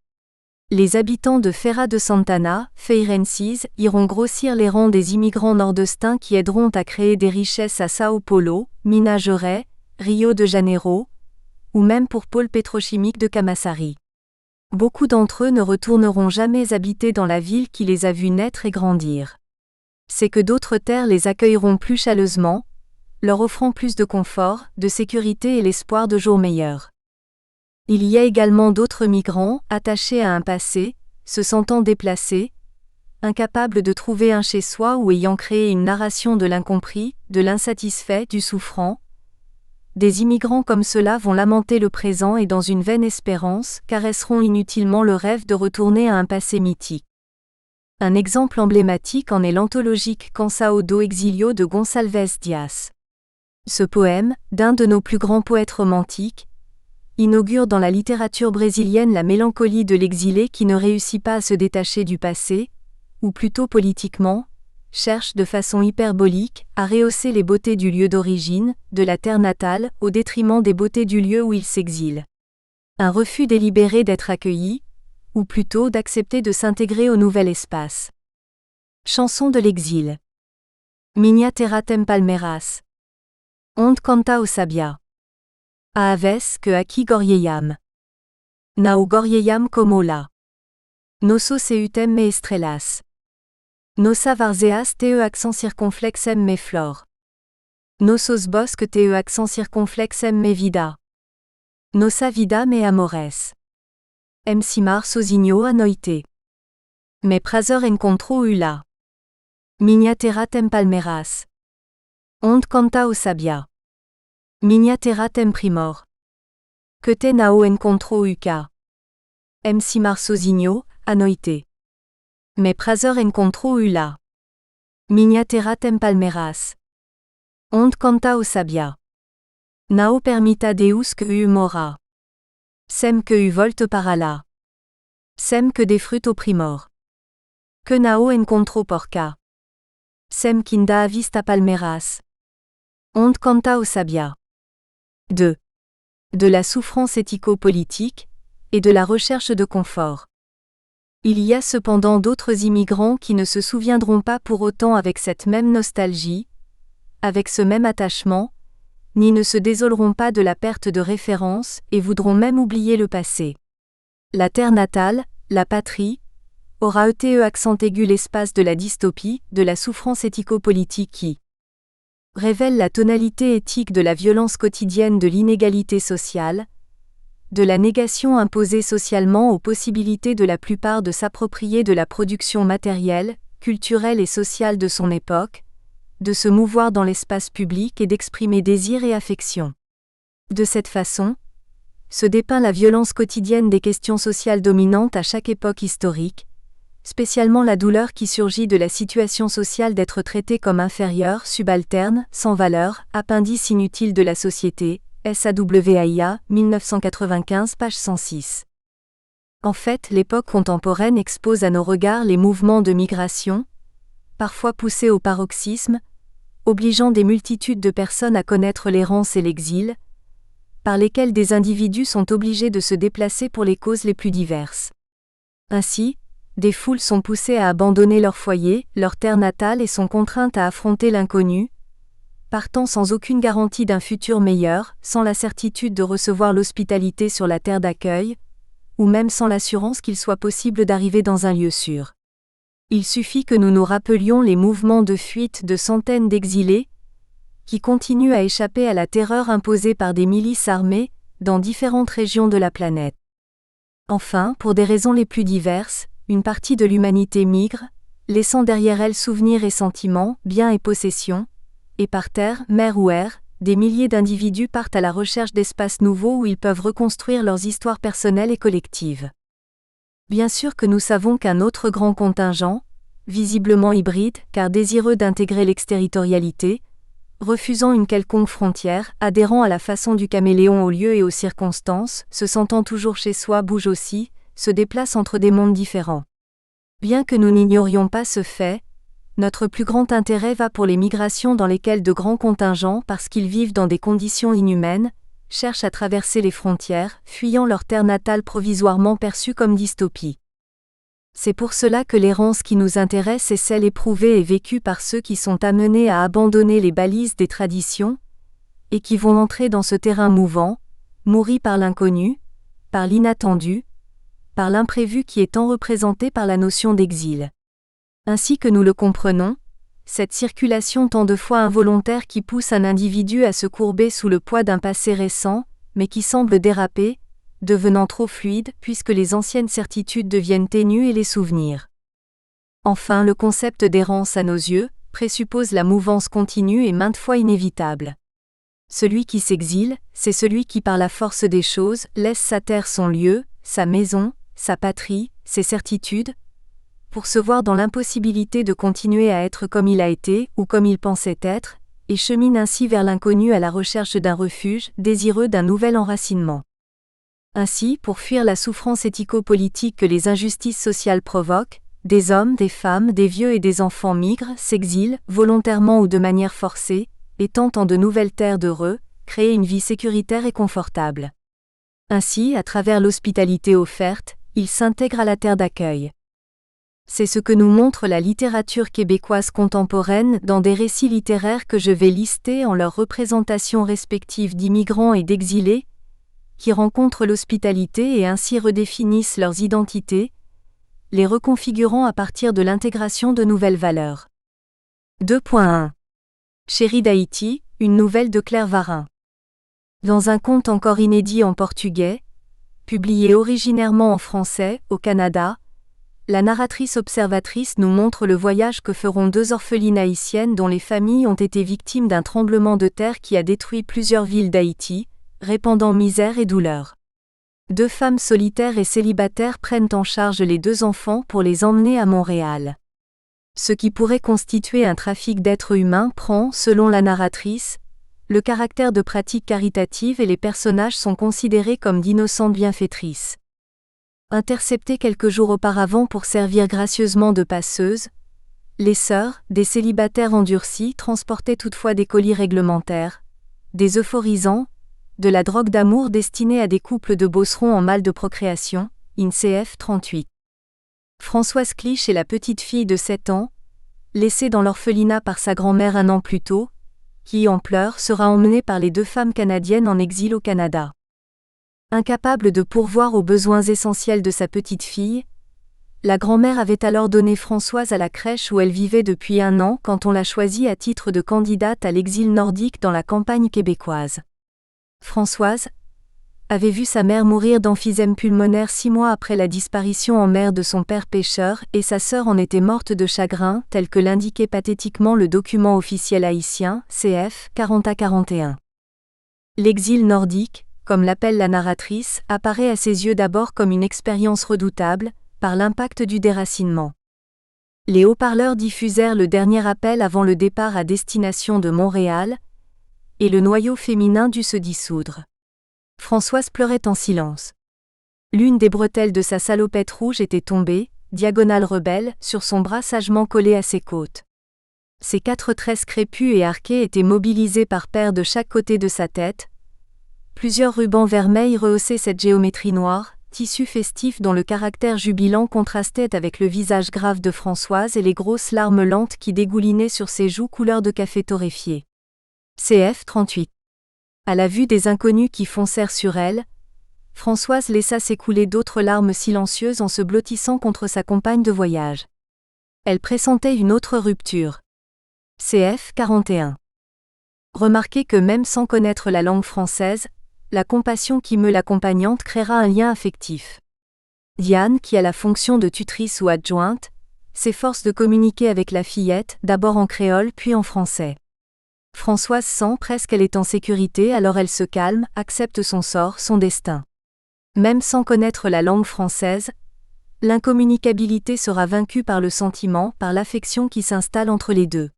Les habitants de Feira de Santana, feirenses, iront grossir les rangs des immigrants nordestins qui aideront à créer des richesses à Sao Paulo, Minas Gerais, Rio de Janeiro, ou même pour pôle pétrochimique de Camaçari. Beaucoup d'entre eux ne retourneront jamais habiter dans la ville qui les a vus naître et grandir. C'est que d'autres terres les accueilleront plus chaleureusement, leur offrant plus de confort, de sécurité et l'espoir de jours meilleurs. Il y a également d'autres migrants, attachés à un passé, se sentant déplacés, incapables de trouver un chez-soi ou ayant créé une narration de l'incompris, de l'insatisfait, du souffrant. Des immigrants comme ceux-là vont lamenter le présent et dans une vaine espérance, caresseront inutilement le rêve de retourner à un passé mythique. Un exemple emblématique en est l'anthologique Cansao do Exilio de Gonçalves Dias. Ce poème, d'un de nos plus grands poètes romantiques, inaugure dans la littérature brésilienne la mélancolie de l'exilé qui ne réussit pas à se détacher du passé, ou plutôt politiquement, cherche de façon hyperbolique à rehausser les beautés du lieu d'origine, de la terre natale, au détriment des beautés du lieu où il s'exile. Un refus délibéré d'être accueilli, ou plutôt d'accepter de s'intégrer au nouvel espace. Chanson de l'exil. Minia terratem palmeras. Ont canta o sabia. A aves que aqui gorieiam. Nao gorieiam como la. Nosso seutem me estrelas. Nosa varzeas te accent circonflexem me flor. Nosos bosque te accent circonflexem me vida. Nosa vida me amores. Simar sosigno anoite. Me prazer encontro ula. Minia terratem palmeras. Ont canta o sabia. Minia terratem primor. Que te nao encontro uca. Simar sosigno, anoite. Me prazer encontro ula. Minia terratem palmeras. Ont canta o sabia. Nao permita deus que u mora. Sem que u volte parala. Sem que des fruits au primor. Que nao encontro porca. Sem kinda vista palmeras. Ont canta o sabia. 2. De la souffrance éthico-politique, et de la recherche de confort. Il y a cependant d'autres immigrants qui ne se souviendront pas pour autant avec cette même nostalgie, avec ce même attachement, ni ne se désoleront pas de la perte de référence et voudront même oublier le passé. La terre natale, la patrie, aura été accent aigu l'espace de la dystopie, de la souffrance éthico-politique qui révèle la tonalité éthique de la violence quotidienne de l'inégalité sociale, de la négation imposée socialement aux possibilités de la plupart de s'approprier de la production matérielle, culturelle et sociale de son époque, de se mouvoir dans l'espace public et d'exprimer désir et affection. De cette façon, se dépeint la violence quotidienne des questions sociales dominantes à chaque époque historique, spécialement la douleur qui surgit de la situation sociale d'être traité comme inférieur, subalterne, sans valeur, appendice inutile de la société, SAWAIA, 1995, page 106. En fait, l'époque contemporaine expose à nos regards les mouvements de migration, parfois poussés au paroxysme, obligeant des multitudes de personnes à connaître l'errance et l'exil, par lesquels des individus sont obligés de se déplacer pour les causes les plus diverses. Ainsi, des foules sont poussées à abandonner leur foyer, leur terre natale et sont contraintes à affronter l'inconnu, partant sans aucune garantie d'un futur meilleur, sans la certitude de recevoir l'hospitalité sur la terre d'accueil, ou même sans l'assurance qu'il soit possible d'arriver dans un lieu sûr. Il suffit que nous nous rappelions les mouvements de fuite de centaines d'exilés, qui continuent à échapper à la terreur imposée par des milices armées, dans différentes régions de la planète. Enfin, pour des raisons les plus diverses, une partie de l'humanité migre, laissant derrière elle souvenirs et sentiments, biens et possessions, et par terre, mer ou air, des milliers d'individus partent à la recherche d'espaces nouveaux où ils peuvent reconstruire leurs histoires personnelles et collectives. Bien sûr que nous savons qu'un autre grand contingent, visiblement hybride car désireux d'intégrer l'exterritorialité, refusant une quelconque frontière, adhérant à la façon du caméléon aux lieux et aux circonstances, se sentant toujours chez soi bouge aussi, se déplace entre des mondes différents. Bien que nous n'ignorions pas ce fait, notre plus grand intérêt va pour les migrations dans lesquelles de grands contingents, parce qu'ils vivent dans des conditions inhumaines, cherchent à traverser les frontières, fuyant leur terre natale provisoirement perçue comme dystopie. C'est pour cela que l'errance qui nous intéresse est celle éprouvée et vécue par ceux qui sont amenés à abandonner les balises des traditions, et qui vont entrer dans ce terrain mouvant, nourri par l'inconnu, par l'inattendu, par l'imprévu qui est tant représenté par la notion d'exil. Ainsi que nous le comprenons, cette circulation tant de fois involontaire qui pousse un individu à se courber sous le poids d'un passé récent, mais qui semble déraper, devenant trop fluide puisque les anciennes certitudes deviennent ténues et les souvenirs. Enfin, le concept d'errance à nos yeux présuppose la mouvance continue et maintes fois inévitable. Celui qui s'exile, c'est celui qui par la force des choses laisse sa terre, son lieu, sa maison, sa patrie, ses certitudes, pour se voir dans l'impossibilité de continuer à être comme il a été ou comme il pensait être, et chemine ainsi vers l'inconnu à la recherche d'un refuge, désireux d'un nouvel enracinement. Ainsi, pour fuir la souffrance éthico-politique que les injustices sociales provoquent, des hommes, des femmes, des vieux et des enfants migrent, s'exilent, volontairement ou de manière forcée, et tentent en de nouvelles terres d'heureux, créer une vie sécuritaire et confortable. Ainsi, à travers l'hospitalité offerte, ils s'intègrent à la terre d'accueil. C'est ce que nous montre la littérature québécoise contemporaine dans des récits littéraires que je vais lister en leurs représentations respectives d'immigrants et d'exilés, qui rencontrent l'hospitalité et ainsi redéfinissent leurs identités, les reconfigurant à partir de l'intégration de nouvelles valeurs. 2.1 Chérie d'Haïti, une nouvelle de Claire Varin. Dans un conte encore inédit en portugais, publié originairement en français, au Canada, la narratrice observatrice nous montre le voyage que feront deux orphelines haïtiennes dont les familles ont été victimes d'un tremblement de terre qui a détruit plusieurs villes d'Haïti, répandant misère et douleur. Deux femmes solitaires et célibataires prennent en charge les deux enfants pour les emmener à Montréal. Ce qui pourrait constituer un trafic d'êtres humains prend, selon la narratrice, le caractère de pratique caritative et les personnages sont considérés comme d'innocentes bienfaitrices. Interceptées quelques jours auparavant pour servir gracieusement de passeuses, les sœurs, des célibataires endurcis, transportaient toutefois des colis réglementaires, des euphorisants, de la drogue d'amour destinée à des couples de bosserons en mal de procréation, INCF 38. Françoise Clich est la petite fille de 7 ans, laissée dans l'orphelinat par sa grand-mère un an plus tôt, qui, en pleurs, sera emmenée par les deux femmes canadiennes en exil au Canada. Incapable de pourvoir aux besoins essentiels de sa petite fille, la grand-mère avait alors donné Françoise à la crèche où elle vivait depuis 1 an quand on l'a choisie à titre de candidate à l'exil nordique dans la campagne québécoise. Françoise avait vu sa mère mourir d'emphysème pulmonaire 6 mois après la disparition en mer de son père pêcheur et sa sœur en était morte de chagrin, tel que l'indiquait pathétiquement le document officiel haïtien, CF 40-41. L'exil nordique, comme l'appelle la narratrice, apparaît à ses yeux d'abord comme une expérience redoutable, par l'impact du déracinement. Les haut-parleurs diffusèrent le dernier appel avant le départ à destination de Montréal, et le noyau féminin dut se dissoudre. Françoise pleurait en silence. L'une des bretelles de sa salopette rouge était tombée, diagonale rebelle, sur son bras sagement collé à ses côtes. Ses 4 tresses crépues et arquées étaient mobilisées par paires de chaque côté de sa tête. Plusieurs rubans vermeils rehaussaient cette géométrie noire, tissu festif dont le caractère jubilant contrastait avec le visage grave de Françoise et les grosses larmes lentes qui dégoulinaient sur ses joues couleur de café torréfié. CF 38. À la vue des inconnus qui foncèrent sur elle, Françoise laissa s'écouler d'autres larmes silencieuses en se blottissant contre sa compagne de voyage. Elle pressentait une autre rupture. CF 41. Remarquez que même sans connaître la langue française, la compassion qui meut l'accompagnante créera un lien affectif. Diane, qui a la fonction de tutrice ou adjointe, s'efforce de communiquer avec la fillette, d'abord en créole puis en français. Françoise sent presque qu'elle est en sécurité, alors elle se calme, accepte son sort, son destin. Même sans connaître la langue française, l'incommunicabilité sera vaincue par le sentiment, par l'affection qui s'installe entre les deux.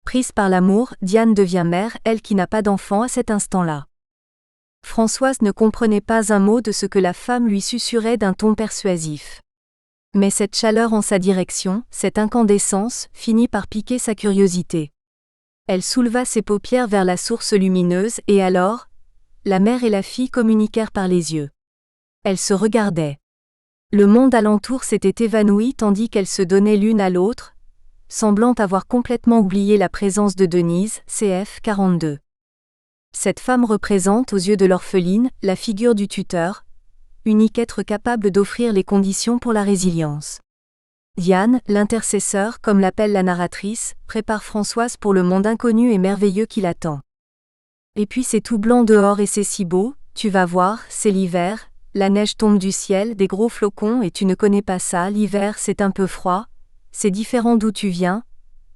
Prise par l'amour, Diane devient mère, elle qui n'a pas d'enfant à cet instant-là. Françoise ne comprenait pas un mot de ce que la femme lui susurrait d'un ton persuasif. Mais cette chaleur en sa direction, cette incandescence, finit par piquer sa curiosité. Elle souleva ses paupières vers la source lumineuse et alors, la mère et la fille communiquèrent par les yeux. Elles se regardaient. Le monde alentour s'était évanoui tandis qu'elles se donnaient l'une à l'autre, semblant avoir complètement oublié la présence de Denise, CF 42. Cette femme représente aux yeux de l'orpheline la figure du tuteur, unique être capable d'offrir les conditions pour la résilience. Diane, l'intercesseur, comme l'appelle la narratrice, prépare Françoise pour le monde inconnu et merveilleux qui l'attend. Et puis c'est tout blanc dehors et c'est si beau, tu vas voir, c'est l'hiver, la neige tombe du ciel, des gros flocons et tu ne connais pas ça, l'hiver c'est un peu froid, c'est différent d'où tu viens,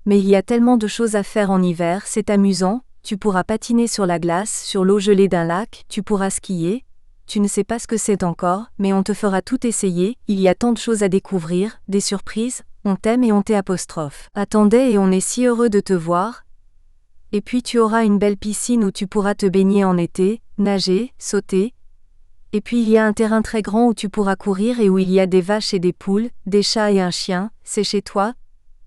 mais il y a tellement de choses à faire en hiver, c'est amusant, tu pourras patiner sur la glace, sur l'eau gelée d'un lac, tu pourras skier. Tu ne sais pas ce que c'est encore, mais on te fera tout essayer, il y a tant de choses à découvrir, des surprises, on t'aime et on t'apostrophe. Attendez et on est si heureux de te voir. Et puis tu auras une belle piscine où tu pourras te baigner en été, nager, sauter. Et puis il y a un terrain très grand où tu pourras courir et où il y a des vaches et des poules, des chats et un chien, c'est chez toi.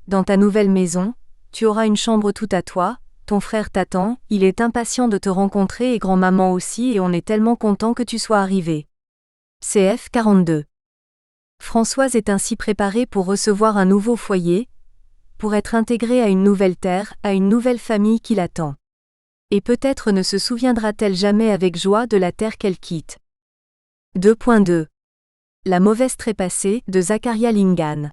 Dans ta nouvelle maison, tu auras une chambre tout à toi. Ton frère t'attend, il est impatient de te rencontrer et grand-maman aussi et on est tellement content que tu sois arrivé. CF 42. Françoise est ainsi préparée pour recevoir un nouveau foyer, pour être intégrée à une nouvelle terre, à une nouvelle famille qui l'attend. Et peut-être ne se souviendra-t-elle jamais avec joie de la terre qu'elle quitte. 2.2. La mauvaise trépassée de Zakaria Lingan.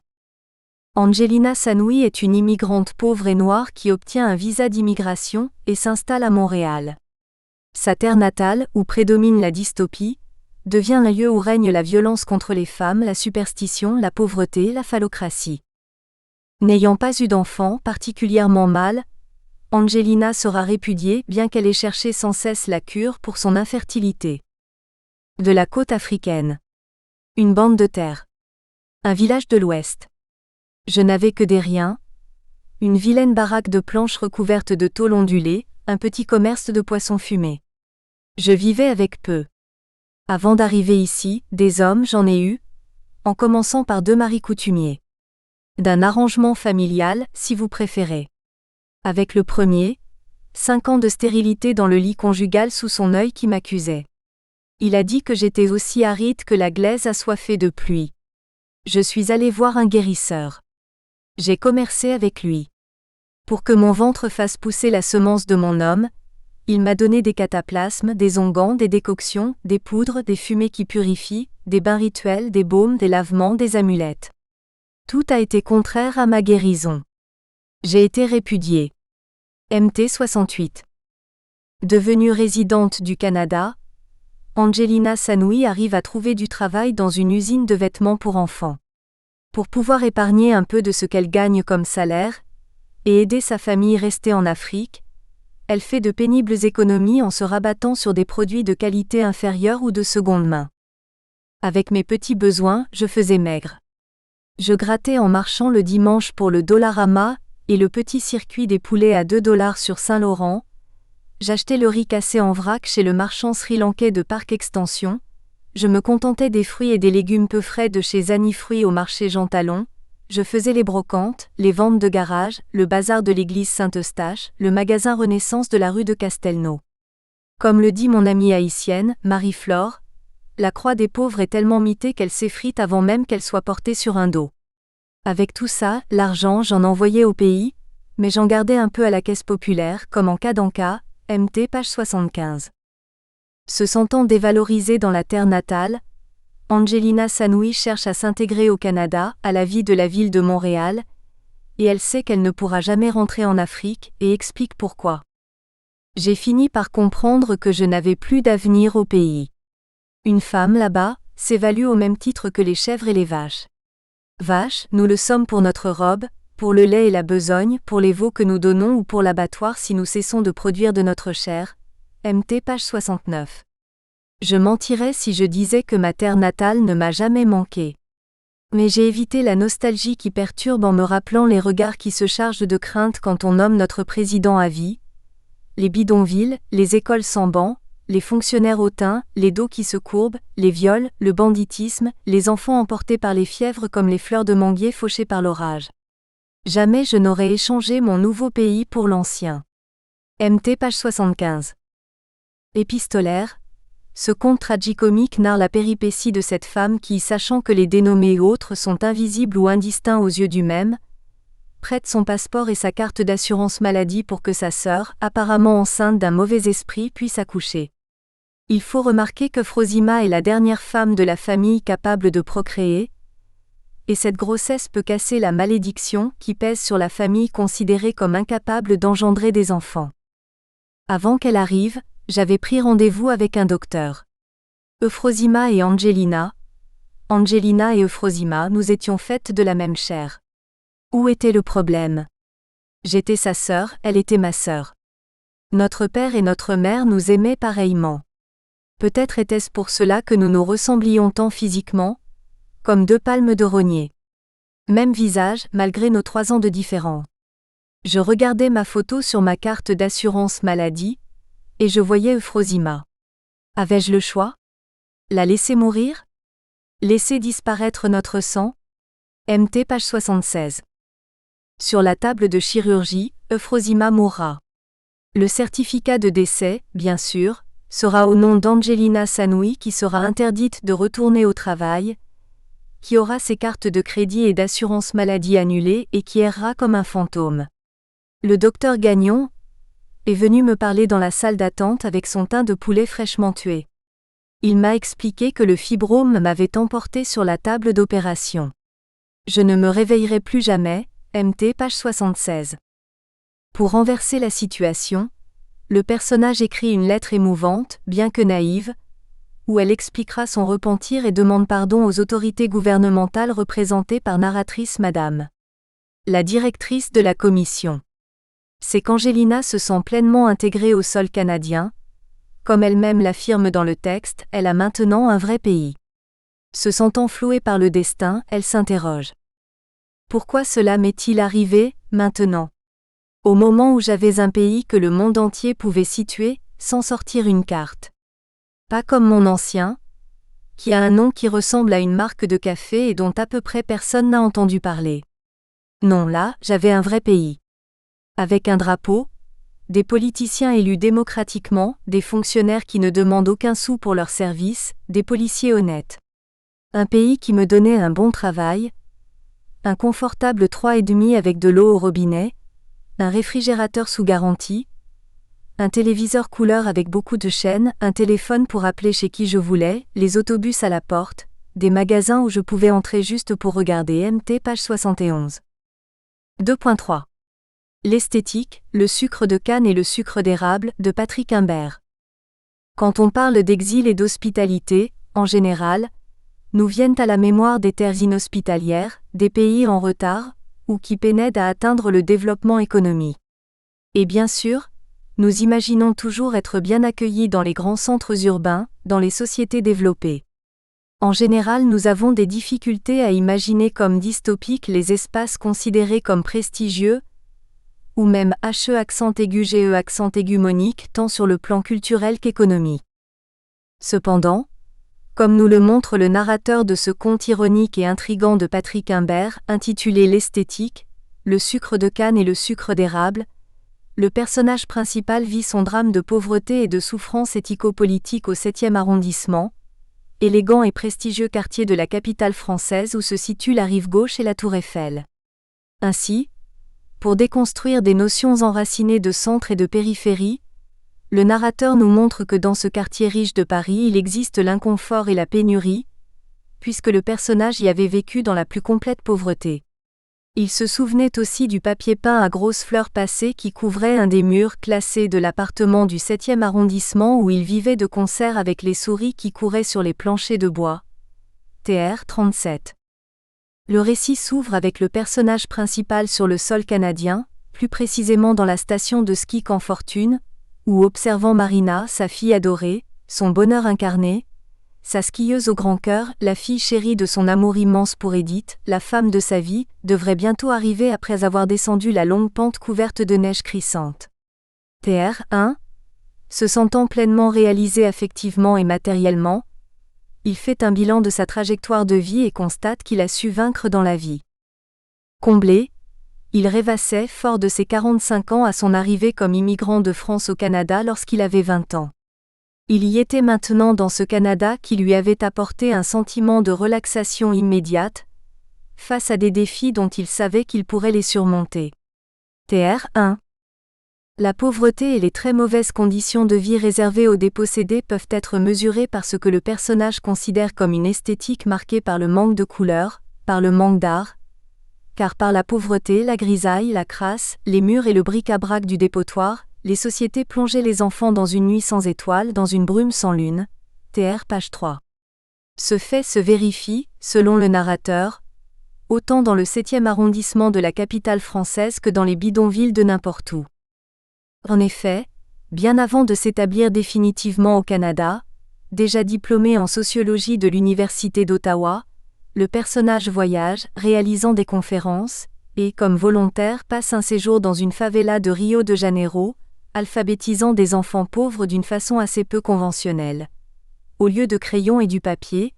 Angelina Sanoui est une immigrante pauvre et noire qui obtient un visa d'immigration et s'installe à Montréal. Sa terre natale, où prédomine la dystopie, devient un lieu où règne la violence contre les femmes, la superstition, la pauvreté, la phallocratie. N'ayant pas eu d'enfant particulièrement mâle, Angelina sera répudiée bien qu'elle ait cherché sans cesse la cure pour son infertilité. De la côte africaine. Une bande de terre. Un village de l'Ouest. Je n'avais que des riens. Une vilaine baraque de planches recouverte de tôle ondulée, un petit commerce de poissons fumés. Je vivais avec peu. Avant d'arriver ici, des hommes j'en ai eu, en commençant par 2 maris coutumiers. D'un arrangement familial, si vous préférez. Avec le premier, 5 ans de stérilité dans le lit conjugal sous son œil qui m'accusait. Il a dit que j'étais aussi aride que la glaise assoiffée de pluie. Je suis allé voir un guérisseur. J'ai commercé avec lui. Pour que mon ventre fasse pousser la semence de mon homme, il m'a donné des cataplasmes, des onguents, des décoctions, des poudres, des fumées qui purifient, des bains rituels, des baumes, des lavements, des amulettes. Tout a été contraire à ma guérison. J'ai été répudiée. MT 68. Devenue résidente du Canada, Angelina Sanoui arrive à trouver du travail dans une usine de vêtements pour enfants. Pour pouvoir épargner un peu de ce qu'elle gagne comme salaire, et aider sa famille restée en Afrique, elle fait de pénibles économies en se rabattant sur des produits de qualité inférieure ou de seconde main. Avec mes petits besoins, je faisais maigre. Je grattais en marchant le dimanche pour le Dollarama et le petit circuit des poulets à $2 sur Saint-Laurent. J'achetais le riz cassé en vrac chez le marchand sri-lankais de Parc Extension. Je me contentais des fruits et des légumes peu frais de chez Annie Fruits au marché Jean Talon. Je faisais les brocantes, les ventes de garage, le bazar de l'église Saint-Eustache, le magasin Renaissance de la rue de Castelnau. Comme le dit mon amie haïtienne, Marie-Flore, la croix des pauvres est tellement mitée qu'elle s'effrite avant même qu'elle soit portée sur un dos. Avec tout ça, l'argent j'en envoyais au pays, mais j'en gardais un peu à la caisse populaire, comme en cas d'en cas, MT page 75. Se sentant dévalorisée dans la terre natale, Angelina Sanoui cherche à s'intégrer au Canada, à la vie de la ville de Montréal, et elle sait qu'elle ne pourra jamais rentrer en Afrique, et explique pourquoi. J'ai fini par comprendre que je n'avais plus d'avenir au pays. Une femme là-bas s'évalue au même titre que les chèvres et les vaches. Vaches, nous le sommes pour notre robe, pour le lait et la besogne, pour les veaux que nous donnons ou pour l'abattoir si nous cessons de produire de notre chair. MT page 69. Je mentirais si je disais que ma terre natale ne m'a jamais manqué. Mais j'ai évité la nostalgie qui perturbe en me rappelant les regards qui se chargent de crainte quand on nomme notre président à vie, les bidonvilles, les écoles sans bancs, les fonctionnaires hautains, les dos qui se courbent, les viols, le banditisme, les enfants emportés par les fièvres comme les fleurs de manguier fauchées par l'orage. Jamais je n'aurais échangé mon nouveau pays pour l'ancien. MT page 75. Épistolaire. Ce conte tragicomique narre la péripétie de cette femme qui, sachant que les dénommés autres sont invisibles ou indistincts aux yeux du même, prête son passeport et sa carte d'assurance maladie pour que sa sœur, apparemment enceinte d'un mauvais esprit, puisse accoucher. Il faut remarquer que Frosima est la dernière femme de la famille capable de procréer, et cette grossesse peut casser la malédiction qui pèse sur la famille considérée comme incapable d'engendrer des enfants. Avant qu'elle arrive, j'avais pris rendez-vous avec un docteur. Euphrosima et Angelina et Euphrosima, nous étions faites de la même chair. Où était le problème? J'étais sa sœur, elle était ma sœur. Notre père et notre mère nous aimaient pareillement. Peut-être était-ce pour cela que nous nous ressemblions tant physiquement, comme 2 palmes de rognier. Même visage, malgré nos 3 ans de différence. Je regardais ma photo sur ma carte d'assurance maladie, et je voyais Euphrosima. Avais-je le choix? La laisser mourir? Laisser disparaître notre sang? MT page 76. Sur la table de chirurgie, Euphrosima mourra. Le certificat de décès, bien sûr, sera au nom d'Angelina Sanoui qui sera interdite de retourner au travail, qui aura ses cartes de crédit et d'assurance maladie annulées et qui errera comme un fantôme. Le docteur Gagnon est venu me parler dans la salle d'attente avec son teint de poulet fraîchement tué. Il m'a expliqué que le fibrome m'avait emporté sur la table d'opération. Je ne me réveillerai plus jamais, MT page 76. Pour renverser la situation, le personnage écrit une lettre émouvante, bien que naïve, où elle expliquera son repentir et demande pardon aux autorités gouvernementales représentées par narratrice Madame la directrice de la commission. C'est qu'Angelina se sent pleinement intégrée au sol canadien. Comme elle-même l'affirme dans le texte, elle a maintenant un vrai pays. Se sentant flouée par le destin, elle s'interroge. Pourquoi cela m'est-il arrivé, maintenant ? Au moment où j'avais un pays que le monde entier pouvait situer, sans sortir une carte. Pas comme mon ancien, qui a un nom qui ressemble à une marque de café et dont à peu près personne n'a entendu parler. Non, là, j'avais un vrai pays. Avec un drapeau, des politiciens élus démocratiquement, des fonctionnaires qui ne demandent aucun sou pour leur service, des policiers honnêtes. Un pays qui me donnait un bon travail, un confortable 3,5 avec de l'eau au robinet, un réfrigérateur sous garantie, un téléviseur couleur avec beaucoup de chaînes, un téléphone pour appeler chez qui je voulais, les autobus à la porte, des magasins où je pouvais entrer juste pour regarder MT page 71. 2.3. L'esthétique, le sucre de canne et le sucre d'érable, de Patrick Imbert. Quand on parle d'exil et d'hospitalité, en général, nous viennent à la mémoire des terres inhospitalières, des pays en retard, ou qui peinaient à atteindre le développement économique. Et bien sûr, nous imaginons toujours être bien accueillis dans les grands centres urbains, dans les sociétés développées. En général, nous avons des difficultés à imaginer comme dystopiques les espaces considérés comme prestigieux, ou même HE accent aigu GE accent aigu monique tant sur le plan culturel qu'économique. Cependant, comme nous le montre le narrateur de ce conte ironique et intrigant de Patrick Imbert, intitulé L'esthétique, le sucre de canne et le sucre d'érable, le personnage principal vit son drame de pauvreté et de souffrance éthico-politique au 7e arrondissement, élégant et prestigieux quartier de la capitale française où se situe la rive gauche et la tour Eiffel. Ainsi, pour déconstruire des notions enracinées de centre et de périphérie, le narrateur nous montre que dans ce quartier riche de Paris il existe l'inconfort et la pénurie, puisque le personnage y avait vécu dans la plus complète pauvreté. Il se souvenait aussi du papier peint à grosses fleurs passées qui couvrait un des murs classés de l'appartement du 7e arrondissement où il vivait de concert avec les souris qui couraient sur les planchers de bois. TR 37. Le récit s'ouvre avec le personnage principal sur le sol canadien, plus précisément dans la station de ski Camp Fortune, où observant Marina, sa fille adorée, son bonheur incarné, sa skieuse au grand cœur, la fille chérie de son amour immense pour Edith, la femme de sa vie, devrait bientôt arriver après avoir descendu la longue pente couverte de neige crissante. TR 1. Se sentant pleinement réalisé affectivement et matériellement, il fait un bilan de sa trajectoire de vie et constate qu'il a su vaincre dans la vie. Comblé, il rêvassait, fort de ses 45 ans à son arrivée comme immigrant de France au Canada lorsqu'il avait 20 ans. Il y était maintenant dans ce Canada qui lui avait apporté un sentiment de relaxation immédiate, face à des défis dont il savait qu'il pourrait les surmonter. TR 1. La pauvreté et les très mauvaises conditions de vie réservées aux dépossédés peuvent être mesurées par ce que le personnage considère comme une esthétique marquée par le manque de couleurs, par le manque d'art, car par la pauvreté, la grisaille, la crasse, les murs et le bric-à-brac du dépotoir, les sociétés plongeaient les enfants dans une nuit sans étoiles, dans une brume sans lune. TR page 3. Ce fait se vérifie, selon le narrateur, autant dans le 7e arrondissement de la capitale française que dans les bidonvilles de n'importe où. En effet, bien avant de s'établir définitivement au Canada, déjà diplômé en sociologie de l'Université d'Ottawa, le personnage voyage, réalisant des conférences, et, comme volontaire, passe un séjour dans une favela de Rio de Janeiro, alphabétisant des enfants pauvres d'une façon assez peu conventionnelle. Au lieu de crayons et du papier,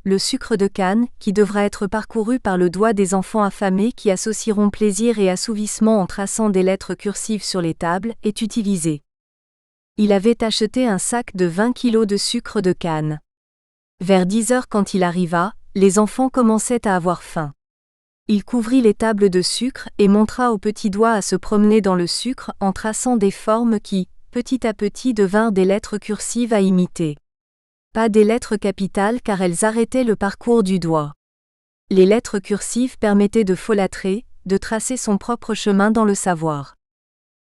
le sucre de canne, qui devra être parcouru par le doigt des enfants affamés qui associeront plaisir et assouvissement en traçant des lettres cursives sur les tables, est utilisé. Il avait acheté un sac de 20 kilos de sucre de canne. Vers 10 heures quand il arriva, Les enfants commençaient à avoir faim. Il couvrit les tables de sucre et montra au petit doigt à se promener dans le sucre en traçant des formes qui, petit à petit, devinrent des lettres cursives à imiter. Pas des lettres capitales car elles arrêtaient le parcours du doigt. Les lettres cursives permettaient de folâtrer, de tracer son propre chemin dans le savoir.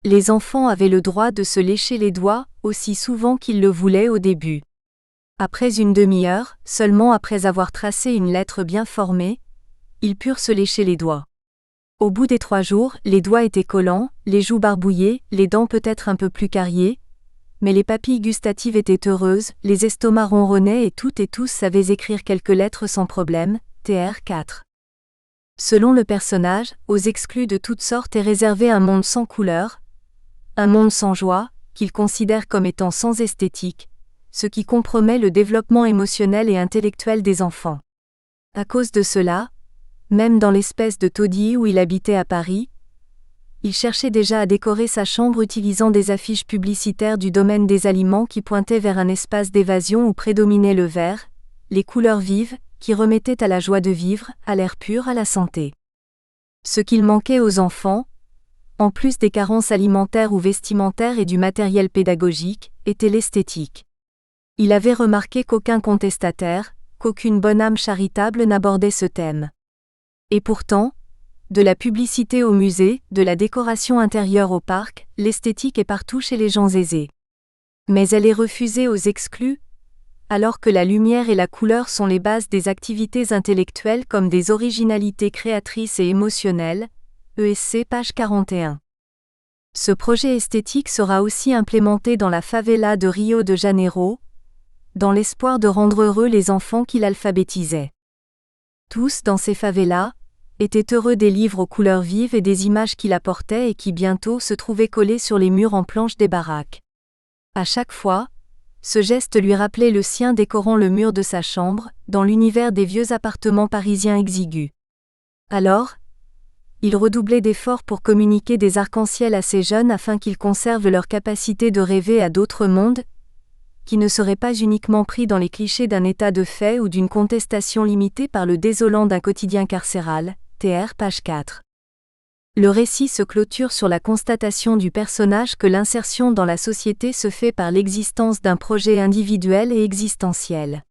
Les enfants avaient le droit de se lécher les doigts aussi souvent qu'ils le voulaient au début. Après une demi-heure, seulement après avoir tracé une lettre bien formée, ils purent se lécher les doigts. Au bout des 3 jours, les doigts étaient collants, les joues barbouillées, les dents peut-être un peu plus cariées, mais les papilles gustatives étaient heureuses, les estomacs ronronnaient et toutes et tous savaient écrire quelques lettres sans problème, Tr 4. Selon le personnage, aux exclus de toutes sortes est réservé un monde sans couleur, un monde sans joie, qu'il considère comme étant sans esthétique, ce qui compromet le développement émotionnel et intellectuel des enfants. À cause de cela, même dans l'espèce de taudis où il habitait à Paris, il cherchait déjà à décorer sa chambre utilisant des affiches publicitaires du domaine des aliments qui pointaient vers un espace d'évasion où prédominait le vert, les couleurs vives, qui remettaient à la joie de vivre, à l'air pur, à la santé. Ce qu'il manquait aux enfants, en plus des carences alimentaires ou vestimentaires et du matériel pédagogique, était l'esthétique. Il avait remarqué qu'aucun contestataire, qu'aucune bonne âme charitable n'abordait ce thème. Et pourtant, de la publicité au musée, de la décoration intérieure au parc, l'esthétique est partout chez les gens aisés. Mais elle est refusée aux exclus, alors que la lumière et la couleur sont les bases des activités intellectuelles comme des originalités créatrices et émotionnelles, ESC page 41. Ce projet esthétique sera aussi implémenté dans la favela de Rio de Janeiro, dans l'espoir de rendre heureux les enfants qu'il alphabétisait. Tous, dans ces favelas, étaient heureux des livres aux couleurs vives et des images qu'il apportait et qui bientôt se trouvaient collés sur les murs en planches des baraques. À chaque fois, ce geste lui rappelait le sien décorant le mur de sa chambre, dans l'univers des vieux appartements parisiens exigus. Alors, il redoublait d'efforts pour communiquer des arcs-en-ciel à ces jeunes afin qu'ils conservent leur capacité de rêver à d'autres mondes, qui ne seraient pas uniquement pris dans les clichés d'un état de fait ou d'une contestation limitée par le désolant d'un quotidien carcéral, Tr. page 4. Le récit se clôture sur la constatation du personnage que l'insertion dans la société se fait par l'existence d'un projet individuel et existentiel.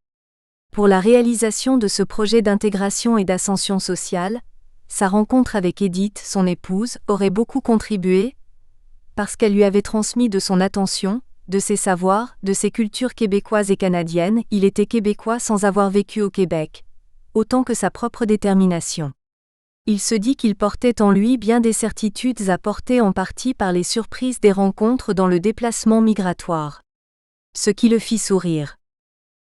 Pour la réalisation de ce projet d'intégration et d'ascension sociale, sa rencontre avec Edith, son épouse, aurait beaucoup contribué, parce qu'elle lui avait transmis de son attention, de ses savoirs, de ses cultures québécoises et canadiennes. Il était québécois sans avoir vécu au Québec, autant que sa propre détermination. Il se dit qu'il portait en lui bien des certitudes apportées en partie par les surprises des rencontres dans le déplacement migratoire. Ce qui le fit sourire.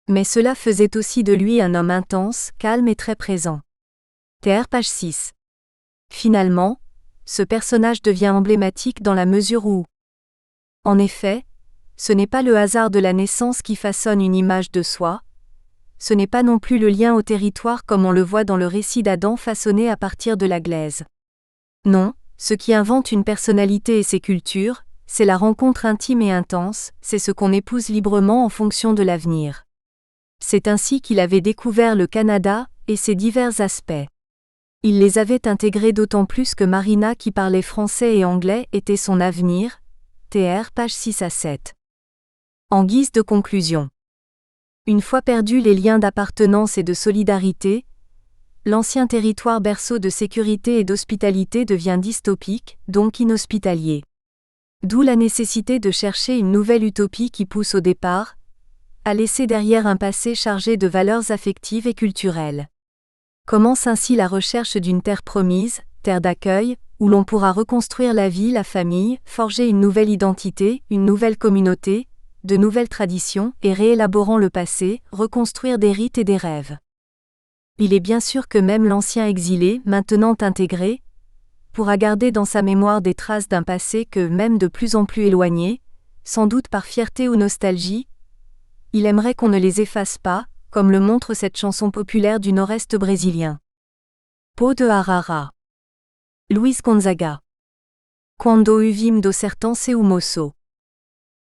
Mais cela faisait aussi de lui un homme intense, calme et très présent. Tr. page 6. Finalement, ce personnage devient emblématique dans la mesure où, en effet, ce n'est pas le hasard de la naissance qui façonne une image de soi, ce n'est pas non plus le lien au territoire comme on le voit dans le récit d'Adam façonné à partir de la glaise. Non, ce qui invente une personnalité et ses cultures, c'est la rencontre intime et intense, c'est ce qu'on épouse librement en fonction de l'avenir. C'est ainsi qu'il avait découvert le Canada et ses divers aspects. Il les avait intégrés d'autant plus que Marina qui parlait français et anglais était son avenir, Tr. page 6 à 7. En guise de conclusion. Une fois perdus les liens d'appartenance et de solidarité, l'ancien territoire berceau de sécurité et d'hospitalité devient dystopique, donc inhospitalier. D'où la nécessité de chercher une nouvelle utopie qui pousse au départ, à laisser derrière un passé chargé de valeurs affectives et culturelles. Commence ainsi la recherche d'une terre promise, terre d'accueil, où l'on pourra reconstruire la vie, la famille, forger une nouvelle identité, une nouvelle communauté, de nouvelles traditions, et réélaborant le passé, reconstruire des rites et des rêves. Il est bien sûr que même l'ancien exilé, maintenant intégré, pourra garder dans sa mémoire des traces d'un passé que, même de plus en plus éloigné, sans doute par fierté ou nostalgie, il aimerait qu'on ne les efface pas, comme le montre cette chanson populaire du nord-est brésilien. Peau de Arara. Luis Gonzaga. Quando uvim do sertão seu moço.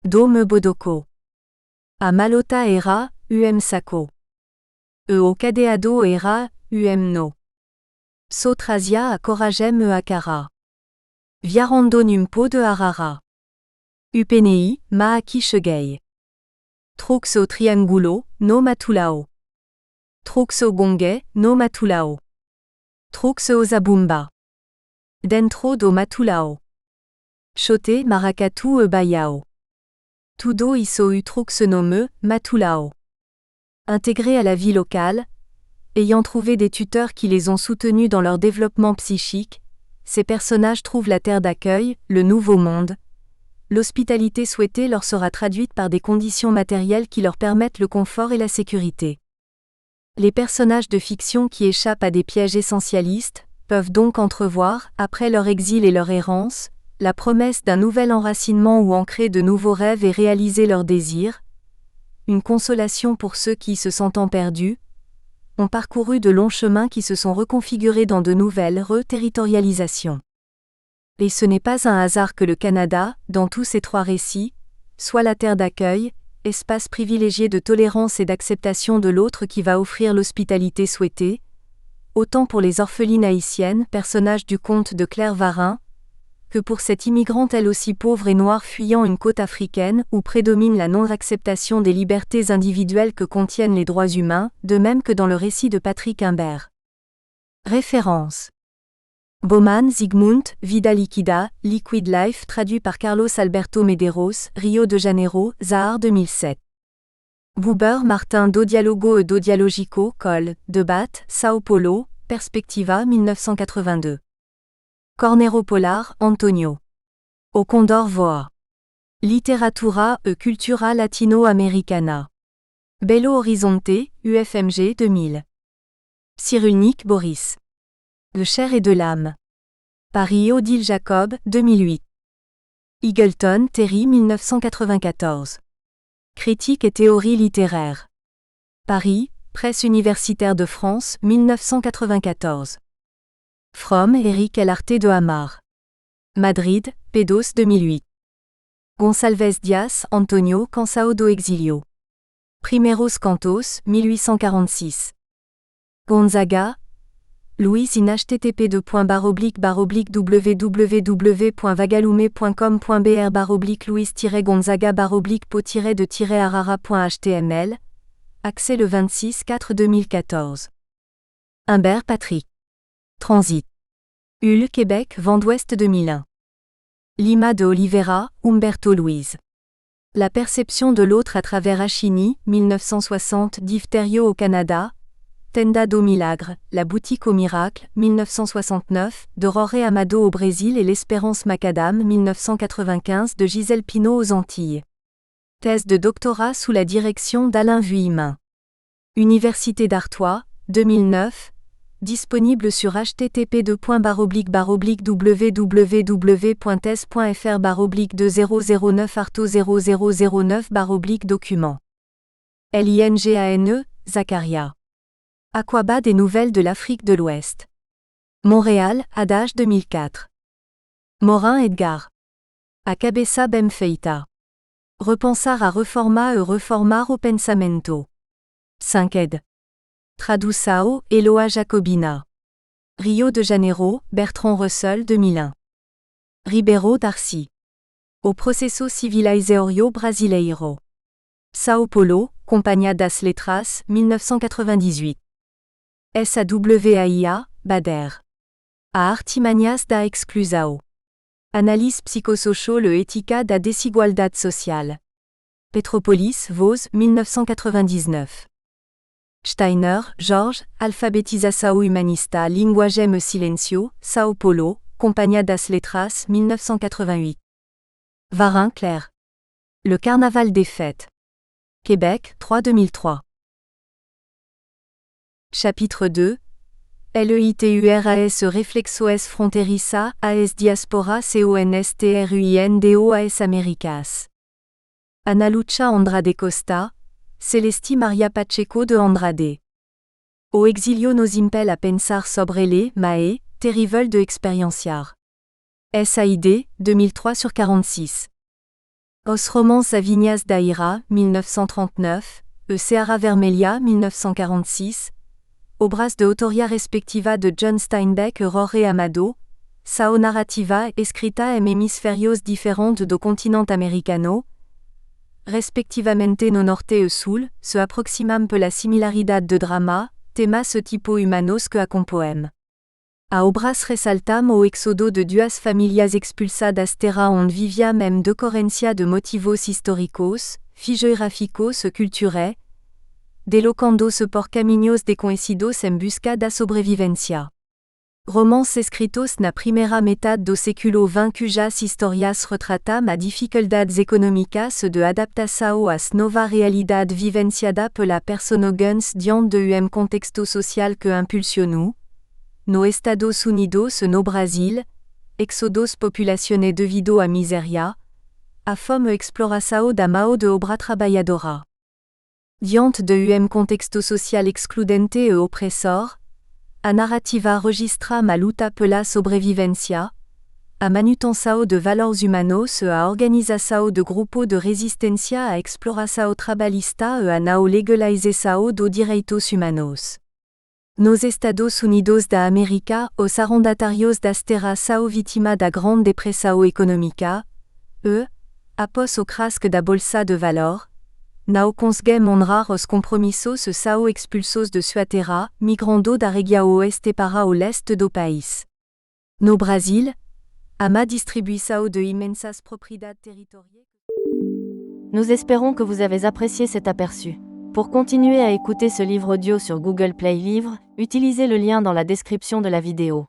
Do me bodoko. A malota era, sako. o cadeado era, no. Sotrasia a coragem e acara. Viarando numpo de harara. Upenei, maaki shegei. Truxo triangulo, no matulao. Truxo gongue, no matulao. Truxo zabumba. Dentro do matulao. Chote maracatu e baiao. Tudo isso truxenome, matulao. Intégrés à la vie locale, ayant trouvé des tuteurs qui les ont soutenus dans leur développement psychique, ces personnages trouvent la terre d'accueil, le nouveau monde. L'hospitalité souhaitée leur sera traduite par des conditions matérielles qui leur permettent le confort et la sécurité. Les personnages de fiction qui échappent à des pièges essentialistes peuvent donc entrevoir, après leur exil et leur errance, la promesse d'un nouvel enracinement ou ancrer de nouveaux rêves et réaliser leurs désirs. Une consolation pour ceux qui, se sentant perdus, ont parcouru de longs chemins qui se sont reconfigurés dans de nouvelles reterritorialisations. Et ce n'est pas un hasard que le Canada, dans tous ces trois récits, soit la terre d'accueil, espace privilégié de tolérance et d'acceptation de l'autre qui va offrir l'hospitalité souhaitée, autant pour les orphelines haïtiennes, personnages du conte de Claire Varin, que pour cette immigrante elle aussi pauvre et noire fuyant une côte africaine où prédomine la non-acceptation des libertés individuelles que contiennent les droits humains, de même que dans le récit de Patrick Imbert. Référence. Bauman Zygmunt, Vida Líquida, Liquid Life traduit par Carlos Alberto Medeiros, Rio de Janeiro, Zahar 2007. Buber Martin do Dialogo e do Dialogico, Col, Debat, Sao Paulo, Perspectiva 1982. Cornero Polar, Antonio. O Condor Voa. Literatura e Cultura Latino-Americana. Belo Horizonte, UFMG 2000. Cyrulnik Boris. De chair et de l'âme. Paris Odile Jacob, 2008. Eagleton Terry 1994. Critique et théorie littéraire. Paris, Presse universitaire de France, 1994. From Eric Elarte de Hamar. Madrid, Pedos 2008. Gonçalves Dias, Antonio Cansao do Exilio. Primeros Cantos, 1846. Gonzaga, Louis in http://www.vagalume.com.br louis-gonzaga-po-de-arara.html. Accès le 26/4/2014. Imbert Patrick. Transit. Hull, Québec, Vent d'Ouest 2001. Lima de Oliveira, Humberto Luiz. La perception de l'autre à travers Achini, 1960, Diphtério au Canada. Tenda do Milagre, La boutique au miracle, 1969, de Roré Amado au Brésil et L'Espérance Macadam, 1995, de Gisèle Pinault aux Antilles. Thèse de doctorat sous la direction d'Alain Vuillemin. Université d'Artois, 2009. Disponible sur http://www.thèse.fr/2009 arto 0009-documents. LINGANE, Zacharia. Aquaba des nouvelles de l'Afrique de l'Ouest. Montréal, Adage 2004. Morin Edgar. A cabeça bem feita. Repensar a reforma e reformar o pensamento. 5 ed. Tradução, Eloa Jacobina. Rio de Janeiro, Bertrand Russell 2001. Ribeiro Darcy. O Processo Civilizatório Brasileiro. Sao Paulo, Companhia das Letras, 1998. SAWAIA, Bader. A Artimanhas da Exclusão. Analyse psychosocial e ética da desigualdade social. Petropolis, Vos, 1999. Steiner, Georges, Alfabetização Humanista Linguagem e Silencio, Sao Paulo, Companhia das Letras, 1988. Varin Claire. Le Carnaval des Fêtes. Québec, 3-2003. Chapitre 2. LEITURAS Reflexoes Fronteiriça, AS Diaspora CONSTRUINDO AS Americas. Ana Lucha Andrade Costa, Celesti Maria Pacheco de Andrade. O exilio nos impel a pensar sobre ele, Mae, terrivel de experienciar. SAID, 2003/46. Os Romans Avinhas da Ira, 1939, Seara Vermelha 1946, Obras de autoria respectiva de John Steinbeck e Jorge Amado, Sao narrativa escrita em hemisférios diferentes do continente americano, respectivamente no norte e sul, se aproximam per la similaridade de drama, temas e tipo humanos que acompoem. A obras resaltam o éxodo de duas famílias expulsadas terra onde viviam em decorrência de motivos históricos, geográficos e culturais, deslocando-se por caminhos desconhecidos em busca da sobrevivência. Romans escritos na primeira metade do século XX cujas histórias retratam a dificuldades econômicas de adaptação às nova realidade vivenciada pela personagens diante de contexto social que impulsionou, no Estados Unidos e no Brasil, éxodos populacionais devido à miséria, a fome e exploração da mão de obra trabalhadora. Diante de contexto social excludente e opressor, a narrativa registra a luta pela sobrevivência, a manutenção de valores humanos e a organização de grupos de resistência à exploração trabalhista e a legalização dos direitos humanos. Nos Estados Unidos da América, os arrendatários das terras são vítimas da Grande Depressão Econômica, e, após o crash da Bolsa de Valor, não conseguem honrar os compromissos e são expulsos de sua terra, migrando da região oeste para o leste do país. No Brasil, a má distribuição de imensas propriedades territoriales. Nous espérons que vous avez apprécié cet aperçu. Pour continuer à écouter ce livre audio sur Google Play Livres, utilisez le lien dans la description de la vidéo.